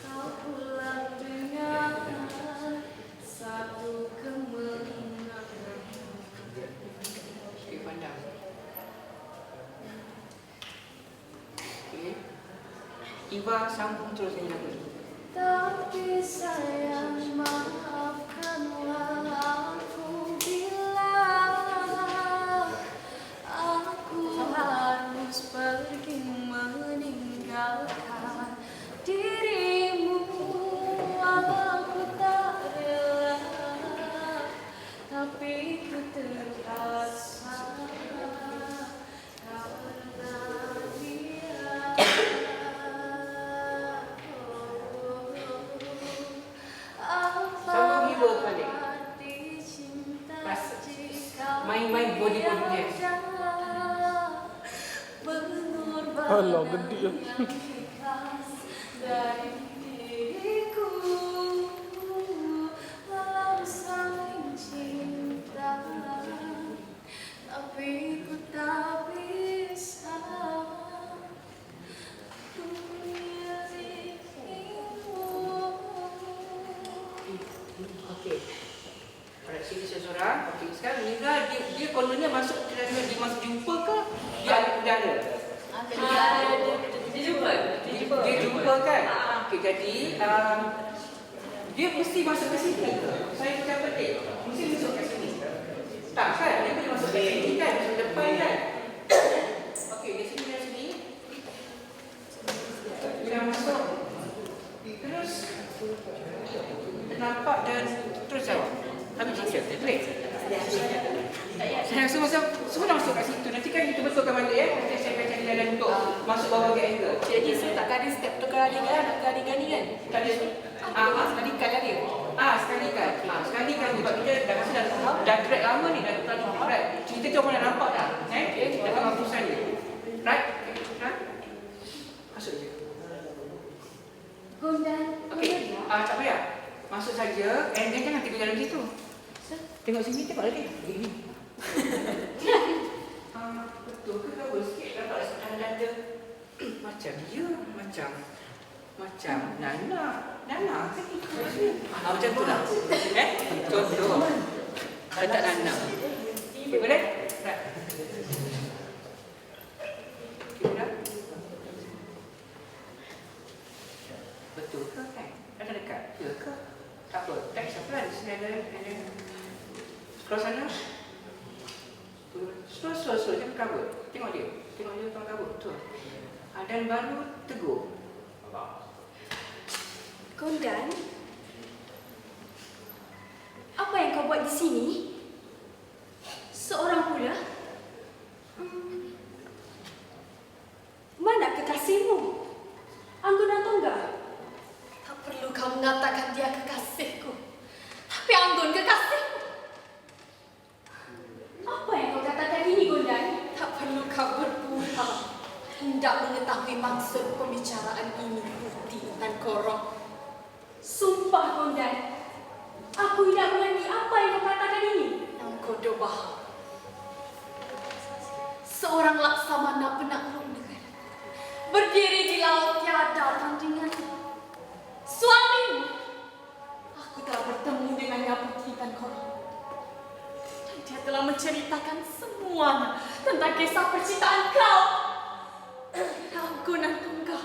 Kau pulang dengan satu kemenangan. Okey, pandang. Okey. Iva sambung terus nyanyi lagu tu. Tapi sayang maafkanlah aku bila aku harus pergi meninggalkan dirimu. Aku tak rela, tapi ku terpaksa karena dia. Sambung hero balik. Main body dance. Alah, gede lah. Dari diriku dalam saling cinta, tapi ku tak bisa Okey. Alright, sini seseorang. Okey, sekarang Nina dia kononnya masuk kerana dia masuk jumpa ke dia ada udara? Dia jumpa. Dia jumpa kan? Okey, jadi dia mesti masuk ke sini ke? Saya bukan petik. Mesti masuk ke sini. Tak kan? Dia boleh masuk ke sini kan? Masuk depan kan? Okey, di sini dan sini. Bila masuk. Terus nampak dan terus jawab. Habis cerita. Boleh? Saya rasa semua dah masuk kat situ. Nanti kan kita betulkan balik ya. Nanti saya akan cari jalan untuk masuk bawah ke angle. Jadi saya tak ada step tukar adegan ni kan? Tak ada. Sekali lah dia. Sekali kan sebab kita dah rasa dah track lama ni, dah terlalu track. Cerita tu orang dah nampak dah. Dah tahu hapusan dia. Right? Masuk je. Gondan. Okey. Tak payah. Masuk saja and then jangan tengok jalan situ. Tengok sini, tengok lagi. Begini. Betul ke kau sikit nampak ada macam dia, macam Nana kan itu. Macam tu lah. Contoh. Letak Nana. Boleh? Tak. Dah. Betul ke kan? Ada dekat? Ya ke? Tak apa. Tak kisah pelan. Sini ada. Scroll sana. Scroll. Jangan kabut. Tengok dia tengok kabut. Betul. Dan baru tegur. Gondan, apa yang kau buat di sini? Seorang pula? Mana kekasihmu? Anggun Tongga? Tak perlu kau mengatakan dia kekasihku. Tapi Anggun kekasihku. Apa yang kau katakan ini, Gondan? Tak perlu kau berpura. Hendak mengetahui maksud pembicaraan ini, Putih dan Korong. Sumpah, Gondan. Aku tidak mengerti apa yang kau katakan ini. Yang Kodobah. Seorang laksamana penakluk negara. Berdiri di laut tiada tandingan. Suamimu. Aku telah bertemu dengannya, Putih dan Korong. Dan dia telah menceritakan semuanya tentang kisah percintaan kau. Anggun Tongga.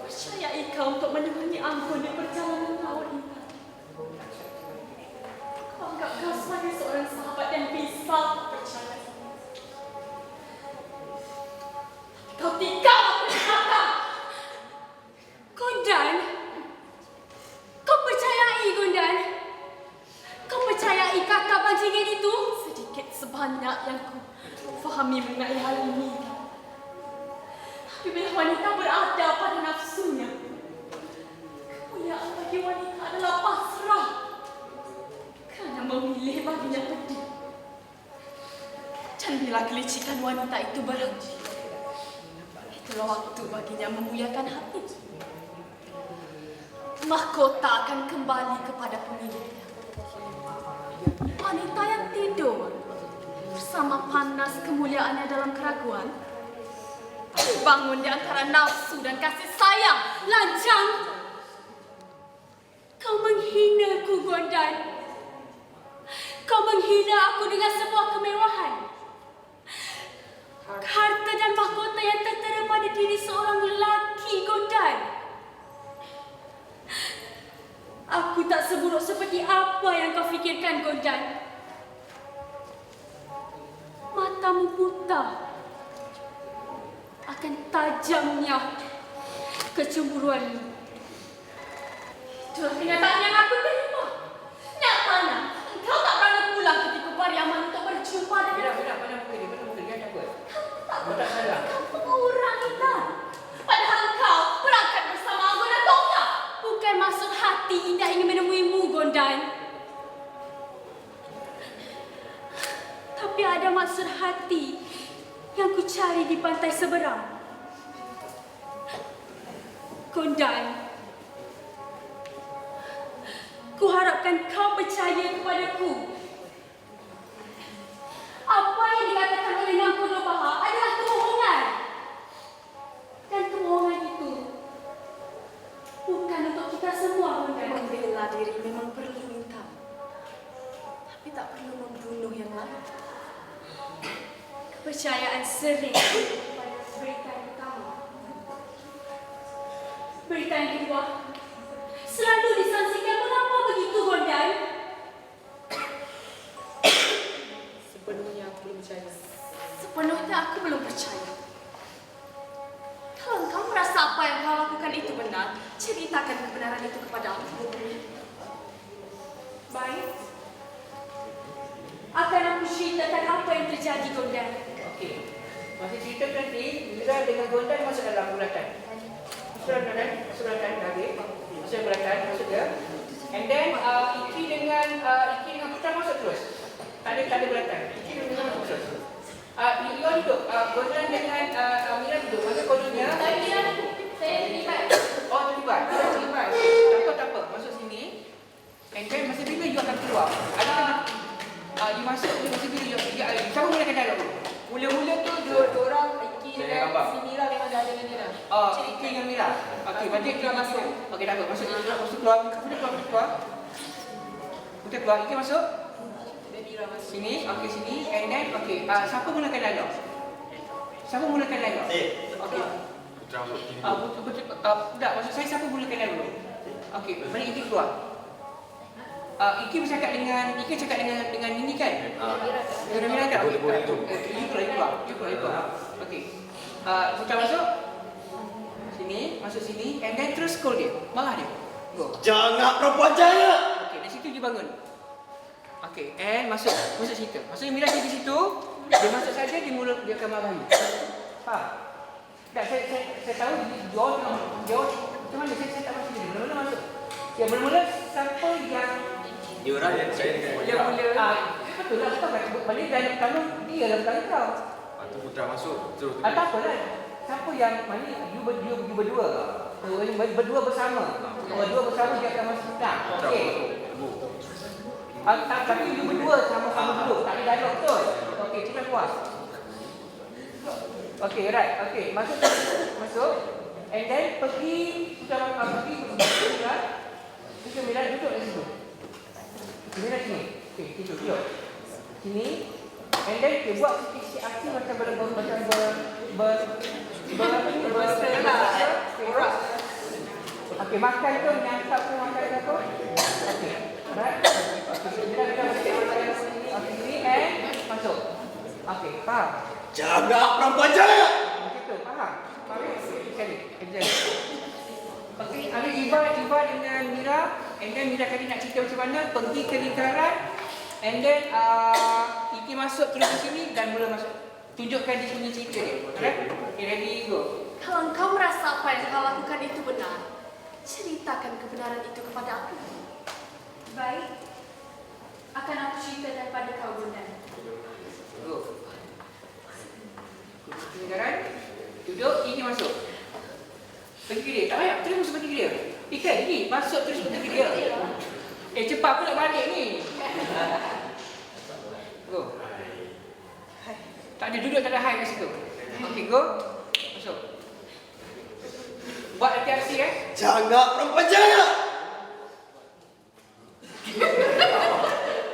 Percayai kau untuk menemani Anggun di perjalanan laut ini. Kau anggap kau sebagai seorang sahabat yang bisa percaya. Kau tinggal aku di belakang. banyak yang ku fahami mengenai hal ini. Bila wanita berada pada nafsunya, kemuliaan bagi wanita adalah pasrah. Kerana memilih baginya pedih. Dan bila kelicikan wanita itu berhenti, itulah waktu baginya memuliakan hati. Mahkota akan kembali kepada pemiliknya. Wanita yang tidur bersama panas kemuliaannya dalam keraguan, bangun di antara nafsu dan kasih sayang, lancang. Kau menghinaku, Gondan. Kau menghina aku dengan sebuah kemewahan. Harta dan mahkota yang tertera pada diri seorang lelaki, Gondan. Aku tak seburuk seperti apa yang kau fikirkan, Gondan. Matamu buta akan tajamnya kecemburuanmu. Itulah kenyataan yang aku terima. Nyatanya, engkau tak berani pulang ketika Pariaman untuk berjumpa dengan... Mana muka dia, ada apa? Kau tak salah. Kau pengurang kita. Padahal kau berangkat bersama aku dan Tonga. Bukan maksud hati indah ingin menemuimu, Gondan. Tapi ada maksud hati yang ku cari di pantai seberang. Gondan, ku harapkan kau percaya kepadaku. Apa yang dikatakan oleh Nangkodo Baha adalah kebohongan. Dan kebohongan itu bukan untuk kita semua, Gondan. Membela diri memang perlu minta, tapi tak perlu membunuh yang lain. Kepercayaan sering pada berita yang pertama. Berita yang kedua selalu disangsikan. Mengapa begitu, Gondan? Sepenuhnya aku belum percaya. Sepenuhnya aku belum percaya. Kalau engkau merasa apa yang kau lakukan itu benar, ceritakan kebenaran itu kepada aku. Baik. Akan aku ceritakan apa yang terjadi, Gondan. Okey. Masa cerita nanti, Mira dengan Gondan masuk dalam bulatan. Masuk bulatan lagi. Masuk bulatan, masuk dia. And then Iki dengan Putra masuk terus. Tak ada bulatan. Iki dengan masuk terus. You duduk. Gondan dengan Mira duduk. Masa kononnya. Saya terlibat. Oh, terlibat. Tak apa. Masuk sini. And then masa bila you akan keluar. Ada you masuk masa bila you siapa mulakan dialog tu? Mula-mula tu dua orang Iki dengan si Mira memang dah ada dengan dia dah. Iki dengan Mira. Okey, berarti kita masuk. Okey, tak apa. Masuk keluar. Kita keluar. Iki masuk. Mira masuk. Sini. Okey, sini. And then okey, siapa mulakan dialog? Siapa mulakan dialog? Okey. Putra Amuk kini. Tak, maksud saya siapa mulakan dialog? Okey, mari Iki keluar. Iki bercakap dengan ini kan? Dengan Mira kan? Boleh tu. You keluar. Okey. Putra masuk. Sini, masuk sini. And then terus call dia. Marah dia. Go. Jangan perempuan jaya. Okey, dari situ you bangun. Okey, and masuk cerita. Maksudnya Mira di situ, dia masuk saja dia akan marah you. Faham? Tak, saya tahu dia macam mana saya tak masuk dia. Mula-mula masuk. Ya, mula-mula siapa yang Dia orang yang saya dengan mula-mula betul lah, betul. Balik dalam kalung dia dalam kalung kau. Tu Putra masuk terus. Tak apalah. Siapa yang mana you berdua. Berdua bersama. Berdua bersama dia akan masuk hutang. Okey. Tapi you berdua sama-sama duduk. Tak ada dialog betul. Okey, kita puas. Okey, right. Okey, masuk. And then pergi Mira duduk di situ. Mira sini. Okey, duduk. Sini. And then dia buat sikit aksi macam Okey, makan tu nyantap tu makan tu. Okey. Right? Okey, sini and masuk. Okey, faham? Jaga perempuan jaya. Begitu, faham? Sekali. Okey, ada Iva dengan Mira. And then Mira kali nak cerita macam mana pergi ke lingkaran And then Iki masuk terus ke sini dan mula masuk. Tunjukkan dia punya cerita dia. Alright? Okay, ready, go. Kalau engkau merasa apa yang kau lakukan itu benar, ceritakan kebenaran itu kepada aku. Baik, akan aku ceritakan pada kau, Bondan. Go. Sekarang duduk, Iki masuk. Pergi ke dia. Tak payah, terus masuk pergi ke dia. Ikan, Iki masuk terus pergi ke dia. Cepat aku nak balik ni. Go. Tak ada duduk, tak ada high kat situ. Okay, go. Masuk. Buat hati-hati Jangan perempuan jangan.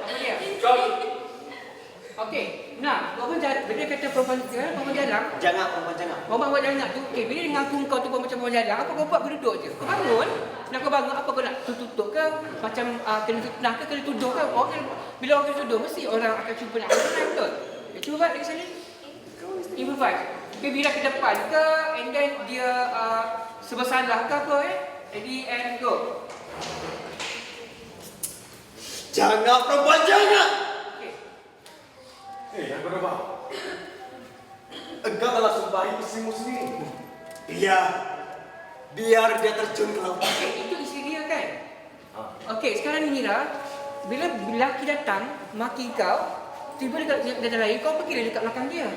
Apa dia? Okey, nah, perempuan jalan, bila kata perempuan jalan, Jangan perempuan jangan. perempuan jalan tu, okey, bila dia ngaku kau tu macam perempuan jalan, apa kau buat? Kau duduk je. Kau bangun, nak kau bangun, apa kau nak tutup ke? Macam kena fitnah ke, kena tuduh ke? Bila orang kena tuduh, mesti orang akan cuba nak fitnah, betul? Okay, cuba buat lagi sekali. Improvise. Okay, bila ke depan ke, and then dia sebersalah ke apa Ready and go. Jangan perempuan jangan. Okay. Yang bernama. Engkau telah sumpahi istrimu sendiri. Biar dia terjun ke laut. Okay, itu isteri dia kan? Okey, sekarang ni Mira, bila lelaki datang maki kau, tiba dekat dalam air, kau pergi dekat belakang dia.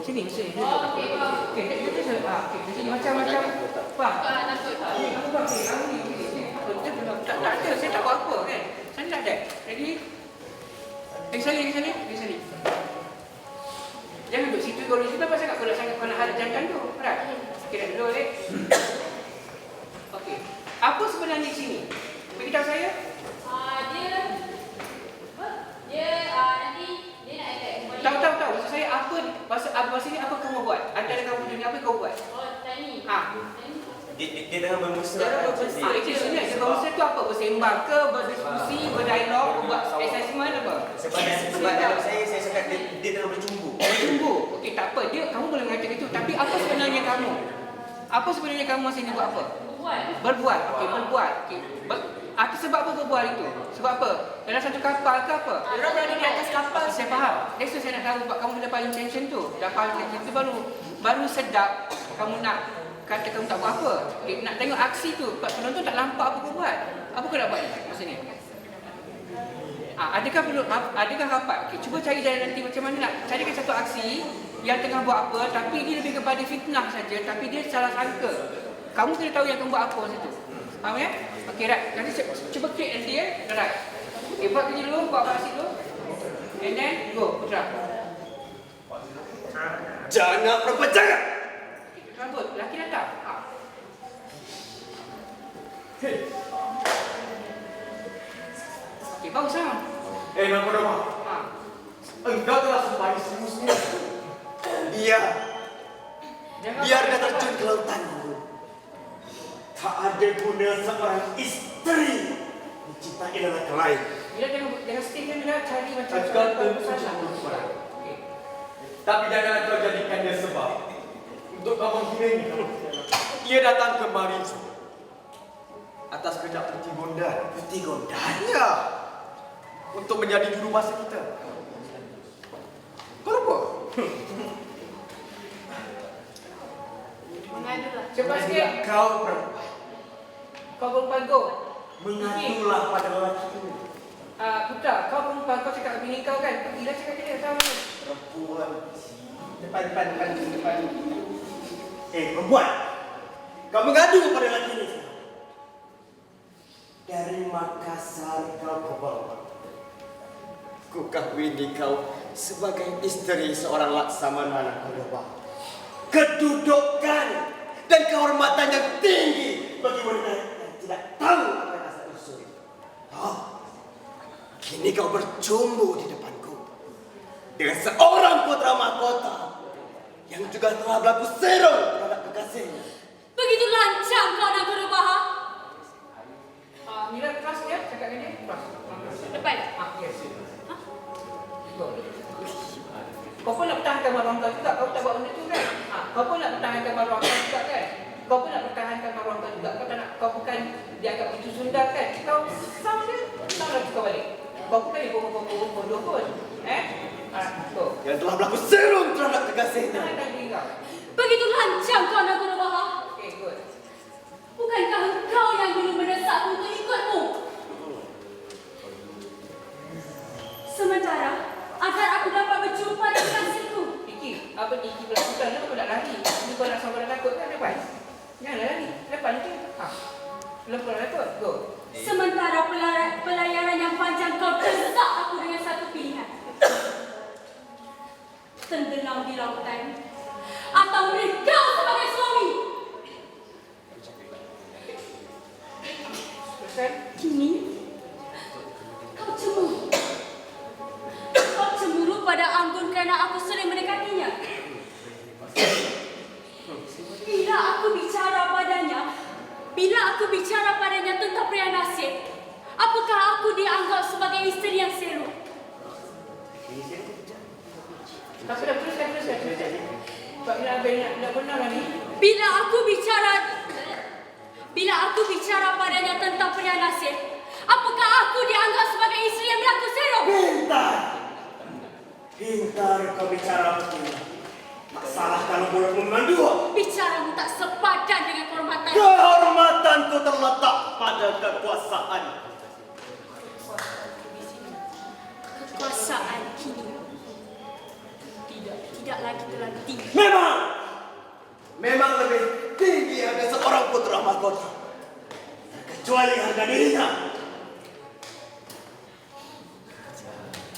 Sini. Okey, dia okey, macam faham? Aku bang, aku ni. Tak ada, saya tak buat apa kan? Saya tak ada. Ready? Lagi sekali. Jangan duduk situ kau di situ pasal kau nak hadap jangan tu. Right? Okey, dah dulu Alex. Okey. Apa sebenarnya di sini? Beritahu saya. Dia nak attack. Tahu. Maksud saya apa bahasa ni apa kamu buat? Antara kamu dunia apa kau buat? Tani. Dia tengah bermusra. Sebenarnya berusaha tu apa? Bersembang ke, berdiskusi, berdialog, buat assessment apa? Sebab dalam saya cakap dia tengah bercumbu. Bercumbu. Okey, tak apa. Kamu boleh mengatakan itu. Tapi apa sebenarnya kamu? Apa sebenarnya kamu masa ni buat apa? Berbual. Okey, berbual. Okey. Sebab apa berbual itu? Sebab apa? Dalam satu kapal ke apa? Orang berada di atas kapal. Saya faham. That's why saya nak tahu sebab kamu dah faham intention tu. Dah faham intention tu baru sedap kamu nak kata kamu tak buat apa. Okay, nak tengok aksi tu. Penonton tak nampak apa kau buat. Apa kau nak buat masa ni? Adakah rapat? Okay, cuba cari jalan nanti macam mana nak carikan satu aksi yang tengah buat apa tapi dia lebih kepada fitnah saja tapi dia salah sangka. Kamu kena tahu yang kamu buat apa masa tu. Faham ya? Okey, right. Nanti cuba create nanti ya. Right. Okay, buat kerja dulu, buat aksi dulu. And then go, Putra. Jangan perempuan jangan. Rambut, lelaki datang. Hei, Okey, bagus lah. yang bernama. Engkau telah sumpahi istrimu sendiri. Biar dia terjun ke lautan. Tak ada guna seorang isteri mencintai lelaki lain. Bila jangan stay kan bila cari macam Engkau tentu salah. Okey. Tapi janganlah kau jadikan dia sebab untuk kau menghinanya. Ia datang kemari atas kehendak Putih Gondan. Putih Gondan? Ya, untuk menjadi juru bahasa kita. Kau lupa? Mengadulah. Cepat sikit. Kau perempuan. Kau perempuan go. Mengadulah pada lelaki itu. Putra, kau perempuan, kau cakap bini kau kan? Pergilah cakap ke dia sama. Perempuan. Depan. Perempuan. Kau mengadu kepada lelaki ini. Dari Makassar kau ke bawah. Ku kahwini kau sebagai istri seorang Laksamana Kodoba. Kedudukan dan kehormatan yang tinggi bagi wanita yang tidak tahu apa yang asal usul. Kini kau bercumbu di depanku dengan seorang putra mahkota yang juga telah berlaku serong terhadap kekasihnya. Begitu lancang kau nak berubaha. Mira keras ya, cakap dengan dia. Keras. Depan. Yes. Go. Kau pun nak pertahankan maruah kau juga. Kau tak buat benda tu kan? Kau pun nak pertahankan maruah kau juga kan? Kau pun nak pertahankan maruah kau juga. Kau tak nak, kau bukan dianggap itu sunda kan? Kau sama dia, sama lagi kau balik. Kau kau pun bodoh pun. Go. Yang telah berlaku serong terhadap kekasihnya. Jangan tadi kau. Begitu lancang kau nak guna baha. Okay, good. Bukankah engkau yang dulu mendesakku untuk ikutmu? Sementara agar aku dapat berjumpa dengan kekasihku. Iki, apa ni? Iki berlakukan ni kau nak lari. Ni kau nak sampai takut kan depan? Janganlah lari. Depan tu. Belum pernah takut. Go. Sementara pelayaran yang panjang kau desak aku dengan satu pilihan. Tenggelam di lautan atau kau sebagai suami. Teruskan. Kini kau cemburu. Kau cemburu pada Anggun kerana aku sering mendekatinya. Bila aku bicara padanya tentang pria nasib, apakah aku dianggap sebagai isteri yang selok? Tak sudah teruskan. Sebab bila Abang nak benar lah ni. Bila aku bicara padanya tentang pria nasib, apakah aku dianggap sebagai isteri yang berlaku selok? Pintar kau bicara begini. Tak salah kalau mulutmu memang dua. Bicaramu tak sepadan dengan kehormatan. Kehormatanku terletak pada kekuasaan. Kekuasaan kini tidak lagi terlalu tinggi. Memang lebih tinggi harga seorang putra mahkota. Kecuali harga dirinya.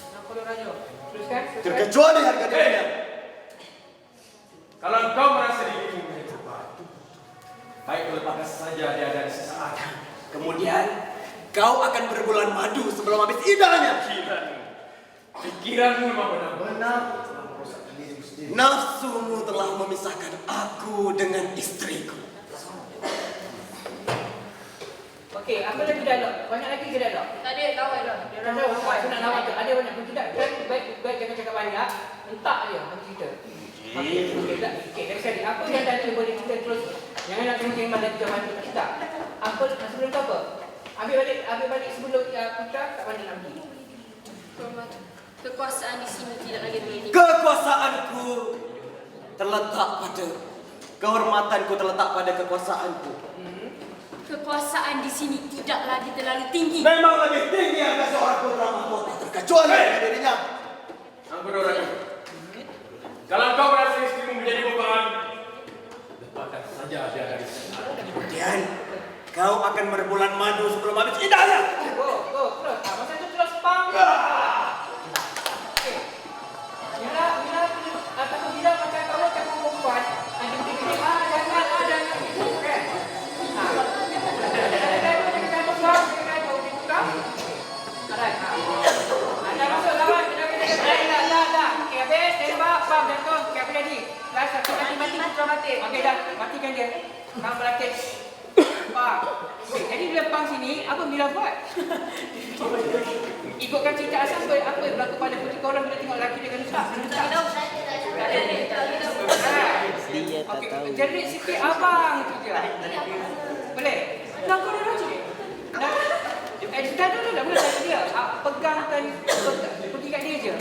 Nampak Raja. Teruskan. Terkecuali harga dirinya. Kalau kau merasa dirimu mencoba, baik lepaskan saja dia dari sesaat. Kemudian kau akan berbulan madu sebelum habis idahnya. Pikiranmu memang benar-benar Nafsumu telah memisahkan aku dengan istriku. Okey, apa lagi dialog? Banyak lagi ke dialog? Tak ada lawan dah. Dia orang tahu apa aku nak lawan tu. Ada banyak pun tidak. Kan baik jangan cakap banyak. Entak je bagi kita. Okey, dari sekali. Apa yang tadi boleh kita terus. Jangan nak tengok balik kita mati tak. Apa sebelum tu apa? Ambil balik sebelum putra kat mana nak pergi? Kekuasaan di sini tidak lagi terlihat. Kekuasaanku terletak pada kehormatanku terletak pada kekuasaanku. Kekuasaan di sini tidak lagi terlalu tinggi. Memang lebih tinggi harga seorang putra mahkota terkecuali harga dirinya. Ampun orang. Kalau kau merasa istrimu menjadi beban, lepaskan saja dia dari sana. Kemudian kau akan berbulan madu sebelum habis idahnya. Go, terus. Masa tu terus pam. Okey. Bila macam kalau cakap perempuan, ada fikir jangan kan. Ada masuk lawan. Dah. Okey, habis tembak pam jatuh. Okey, apa jadi? Last satu mati. Okey dah, matikan dia. Pam berlatih. Pam. Okey, jadi bila pam sini, apa Mira buat? Ikutkan cerita asal apa yang berlaku pada putri korang bila tengok lelaki dia kena tak? Okey, jerit sikit abang tu je. Boleh? Nak kau dah rajin? Dah boleh tak dia? Pegangkan, pergi kat dia je.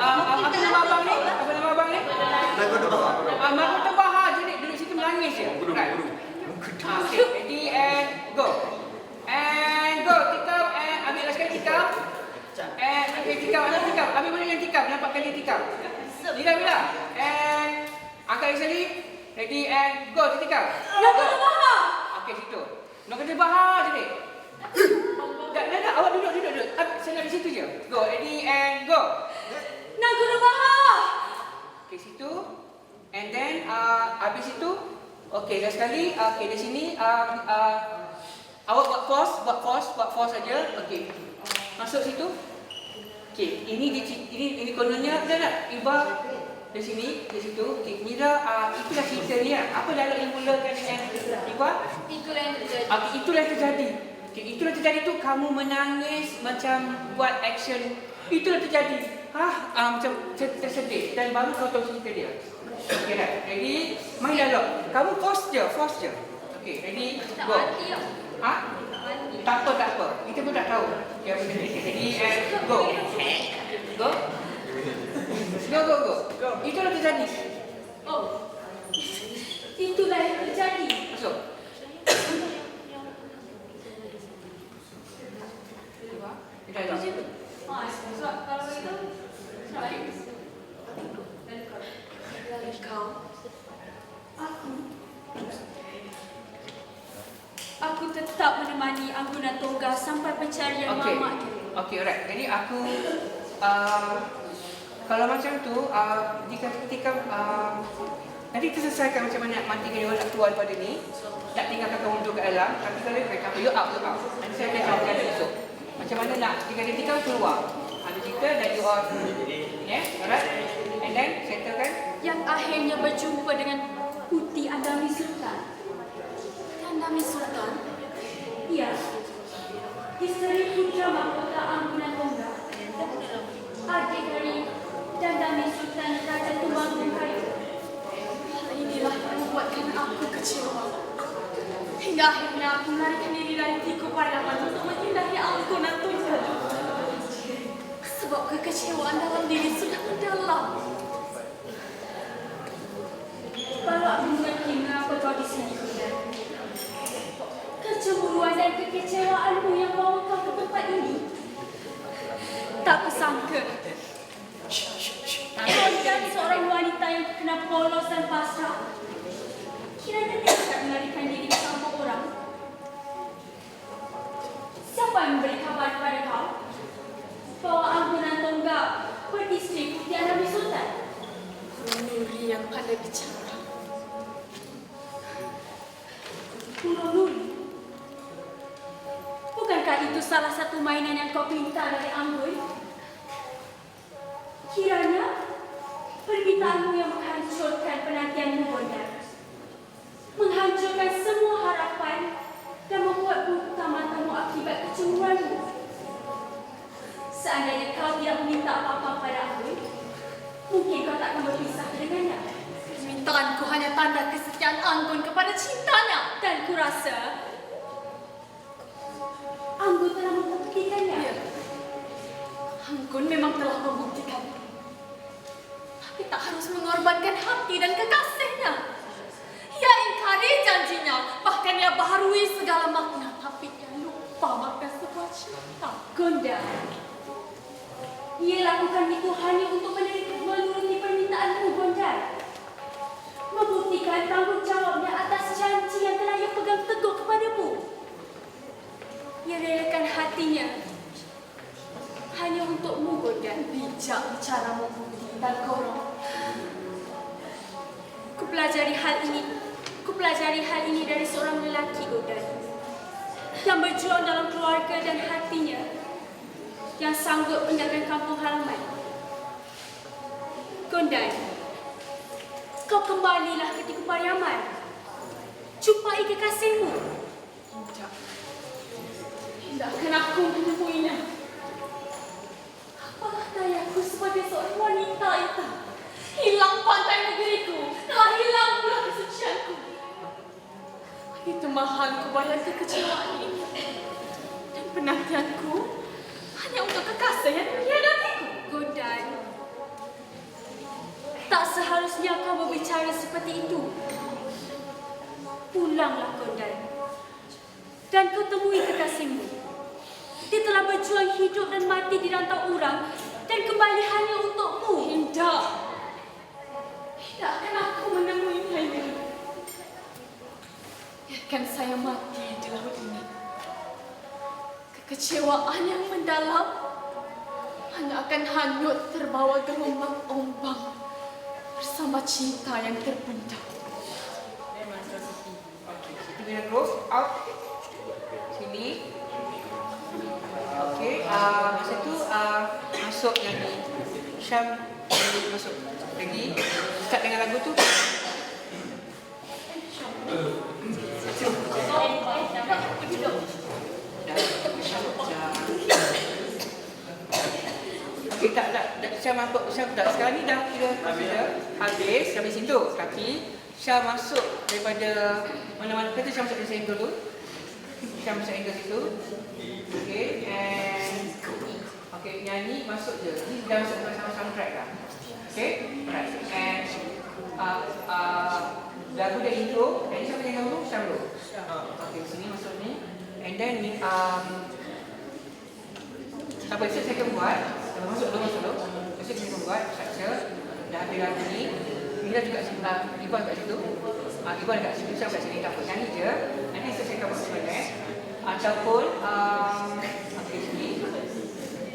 Apa nama abang ni? Mahkota Bahar jerit duduk situ menangis je. Okay, ready and go. Tikam and ambil last sekali tikam. Tikam. Ambil boleh dengan tikam, nampakkan dia tikam. Bila. And angkat sekali. Ready and go, tikam. Nakuna Bahar. Okey, situ. Nakuna Bahar je ni. Dah. Awak duduk. Saya nak di situ je. Go, ready and go. Nakuna Bahar. Okey, situ. And then habis itu. Okey, last sekali. Okey, di sini awak buat force saja. Okey. Masuk situ. Okey, ini kononnya dah nak Iba di sini, di situ. Okey, Mira itulah ceritanya. Apa dialog yang mulakan dengan Iba? Itulah yang terjadi. Okey, itulah yang terjadi. Okey, itulah terjadi tu kamu menangis macam buat action. Itulah terjadi. Macam tersedih dan baru kau tahu cerita dia. Okey dah. Ready? Main dialog. Kamu force je. Okey, ready? Tak Go. mati tau. Ha? Tak mati. Tak apa. Kita pun tak tahu. Dia benda ni. Jadi, go. Go. Itulah terjadi. Oh, itulah yang terjadi. Masuk. Kita dah. Sebab kalau itu, baik. Lalu kau, aku tetap menemani Angguna Tongga sampai pencarian Okey. mamak dia. Okey, alright. Jadi aku kalau macam tu jika ketika nanti kita selesaikan macam mana mati kena nak keluar daripada ni, tak tinggalkan kamu duduk kat dalam, tapi kalau mereka you out. Nanti saya akan campurkan dia esok. Macam mana nak jika nanti kamu keluar. Ada cerita dan you all. Alright. And then settlekan. Yang akhirnya berjumpa dengan Putih Andami Sultan. Andami Sultan? Ya. Isteri putra mahkota Angguna Tongga. Adik dari Andami Sultan Raja Tumanggung Kayu. Hal inilah yang membuatkan aku kecewa. Hingga akhirnya aku melarikan diri dari Tiku Pariaman untuk menghindari Angguna Tongga. Sebab kekecewaan dalam diri sudah mendalam. Kalau aku mengerti mengapa kau di sini, kecemburuan dan kekecewaanmu yang bawa kau ke tempat ini. Tak kusangka. Kau menjadi seorang wanita yang terkena polos dan pasrah. Kiranya tidak melarikan diri bersama orang. Siapa yang memberi kabar kepada kau bahwa Angguna Tongga beristri Putih Andami Sultan? Nuri yang pandai bicara. Nuri, bukankah itu salah satu mainan yang kau pinta dari Anggun? Kiranya permintaanmu yang menghancurkan penantianmu, Bonda. Menghancurkan semua harapan dan membuat buta matamu akibat kecemburuanmu. Seandainya kau tidak meminta apa-apa pada Anggun, mungkin kau tak akan berpisah dengannya. Permintaanku hanya tanda kesetiaan Anggun kepada cintanya. Dan kurasa Anggun telah membuktikannya. Ya. Anggun memang telah membuktikan. Tapi tak harus mengorbankan hati dan kekasihnya. Ia ingkari janjinya. Bahkan ia baharui segala makna. Tapi ia lupa makna sebuah cinta. Gonda, ia lakukan itu hanya untuk menuruti permintaanmu, Gonda. Membuktikan tanggungjawabnya atas janji yang telah ia pegang teguh kepadamu. Ia relakan hatinya hanya untukmu, Gonda. Bijak bicaramu, Putih dan Korong. Kupelajari hal ini dari seorang lelaki, Gonda, yang berjuang dalam keluarga dan hatinya, yang sanggup meninggalkan kampung halaman. Gonda, kau kembalilah ke Tiku Pariaman. Jumpai kekasihmu. Tidak akan aku menemuinya. Apalah dayaku sebagai seorang wanita itu? Hilang pantai negeriku, telah hilang pula kesucianku. Itu mahal kubayar kekecewaan ini. Dan penantianku hanya untuk kekasih yang mengkhianatiku. Gondan, tak seharusnya kau berbicara seperti itu. Pulanglah, Gondan, dan kau temui kekasihmu. Dia telah berjuang hidup dan mati di rantau urang dan kembali hanya untukmu. Tidak. Tidak akan aku menemuinya. Biarkan saya mati di laut ini. Kekecewaan yang mendalam hanya akan hanyut terbawa gelombang ombak bersama cinta yang terpendam. Okey, kita bila close out sini. Okey, masa tu masuk nyanyi. Syam masuk lagi. Start dengan lagu tu. Okey, tak. Syam masuk, Syam tak. Sekarang ni dah habis sampai situ. Tapi Syam masuk daripada mana-mana. Kata Syam masuk dari Sentul tu. Syam masuk angle situ. Okay, and okay, nyanyi masuk je. Ni dah masuk dalam soundtrack dah. Okay, right. And lagu dah intro. And siapa yang dulu? Syam dulu. Okay, sini masuk ni. And then ni apa saya akan buat? Masuk dulu. Saya akan buat structure. Dah habis lagu ni. Mira juga sebelah Iban kat situ. Iban kat situ, Syam kat sini. Tak apa, nyanyi je. Nanti saya akan buat sebenarnya. Ataupun okey sini.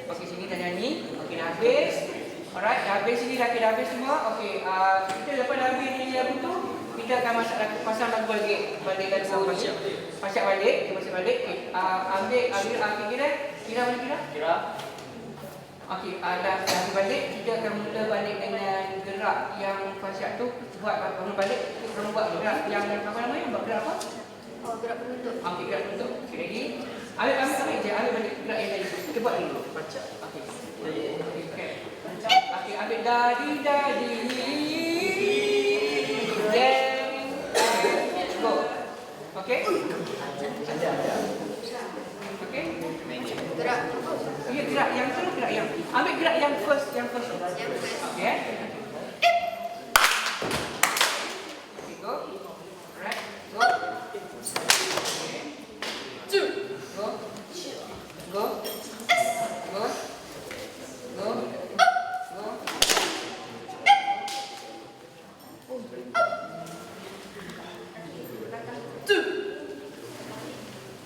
Okey sini dah nyanyi. Okey dah habis. Alright, dah habis sini, dah habis semua. Okey, kita lepas dah habis nyanyi lagu tu, kita akan pasang lagu balik lagu ni. Pasang balik, okey. Ambil kira mana kira? Kira. Okey, dah balik, kita akan mula balik dengan gerak yang Fasyak tu buat bangun balik, kita buat gerak yang apa namanya? Buat gerak apa? Oh, gerak penutup. Okey, gerak penutup. Okey, ready? Ambil balik gerak yang tadi. Kita buat dulu. Baca. Okey. Okey. Okey, ambil dadi. Then go. Okey? Okey? Gerak. Ya, gerak yang terus gerak yang. Ambil gerak yang first. Yang first. Okey. Okey, go. Alright, go. Okay. Go. Go. Go. Go. Go.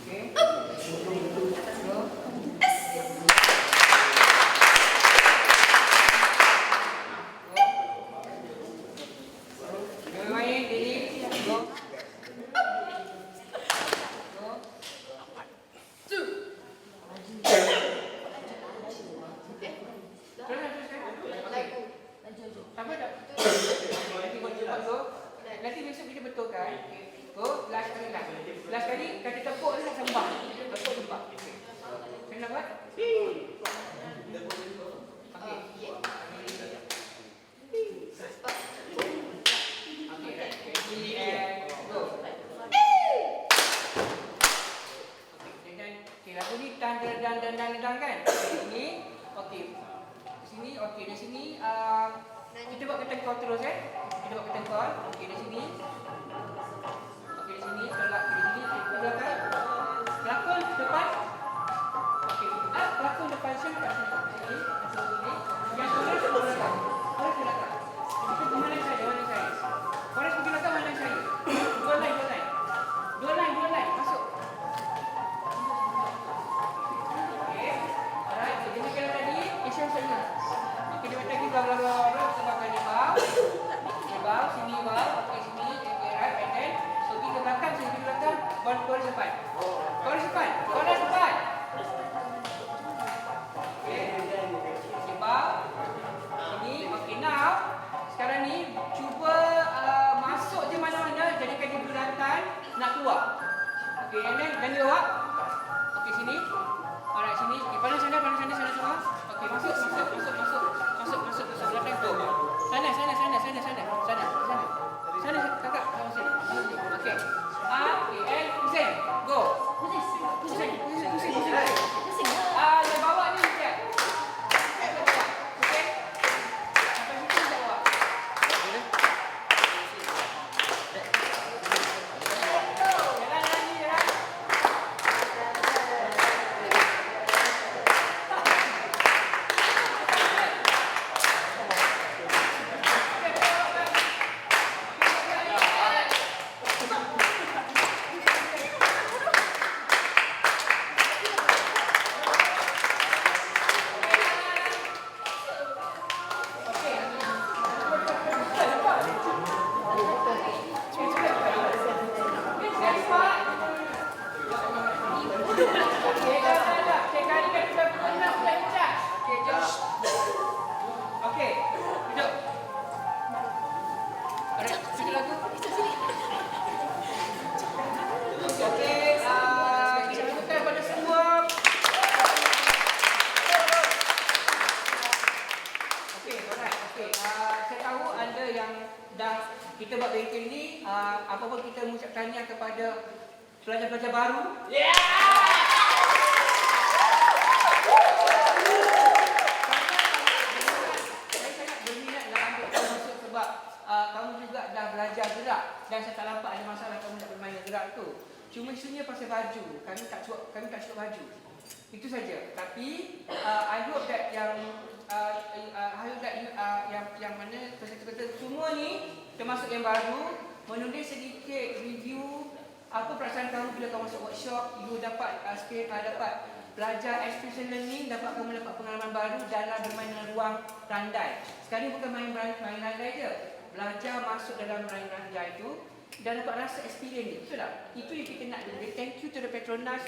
Okay. Go. Main diri. Go. Go. Apa dah? Nanti buat cepat go. Nanti besok kita betulkan. Go, last kali lah. Last kali kata tepuk lah sembah. Tepuk sembah. Saya nak buat? Okey. Okey, ready and go. Okey, lagu ni dan kan? Ini, okey. Sini, okey, di sini kita buat ketengkol terus Kita buat ketengkol. Okey, di sini. Okey, di sini, tolak di sini, ke belakang. Pelakon depan. Okey, pelakon depan Syam kat sini. Sini, masuk sini. Yang chorus ke belakang. Chorus ke belakang. Kita mana saya. Chorus pergi belakang mana saya. Dua line. Masuk. Okey. Alright, jadi kalau tadi Syam sana. Okey, dia tadi bla sebabkan dia bau. Sini bau, okey sini, okey right, and then pergi ke belakang, chorus depan. Okey. pelajar-pelajar baru. Saya sangat berminat nak ambil kamu masuk sebab kamu juga dah belajar gerak dan saya tak nampak ada masalah kamu nak bermain gerak tu. Cuma isunya pasal baju. Kami tak cukup baju. Itu saja. Tapi I hope that yang yang mana peserta-peserta semua ni termasuk yang baru menulis sedikit review apa perasaan kamu bila kamu masuk workshop, you dapat dapat belajar experience learning, dapat kamu dapat pengalaman baru dalam bermain dalam ruang randai. Sekali bukan main randai je, belajar masuk dalam main randai itu dan dapat rasa experience dia. Betul tak? Itu yang kita nak dulu. Thank you to the Petronas.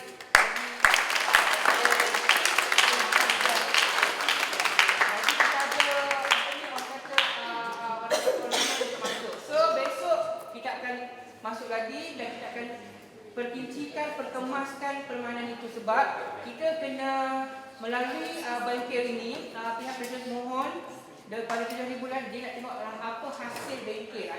Masuk lagi dan kita akan perkincikan, perkemaskan permainan itu sebab kita kena melalui bengkel ini, pihak presiden mohon daripada 7,000 bulan dia nak tengok apa hasil bengkel,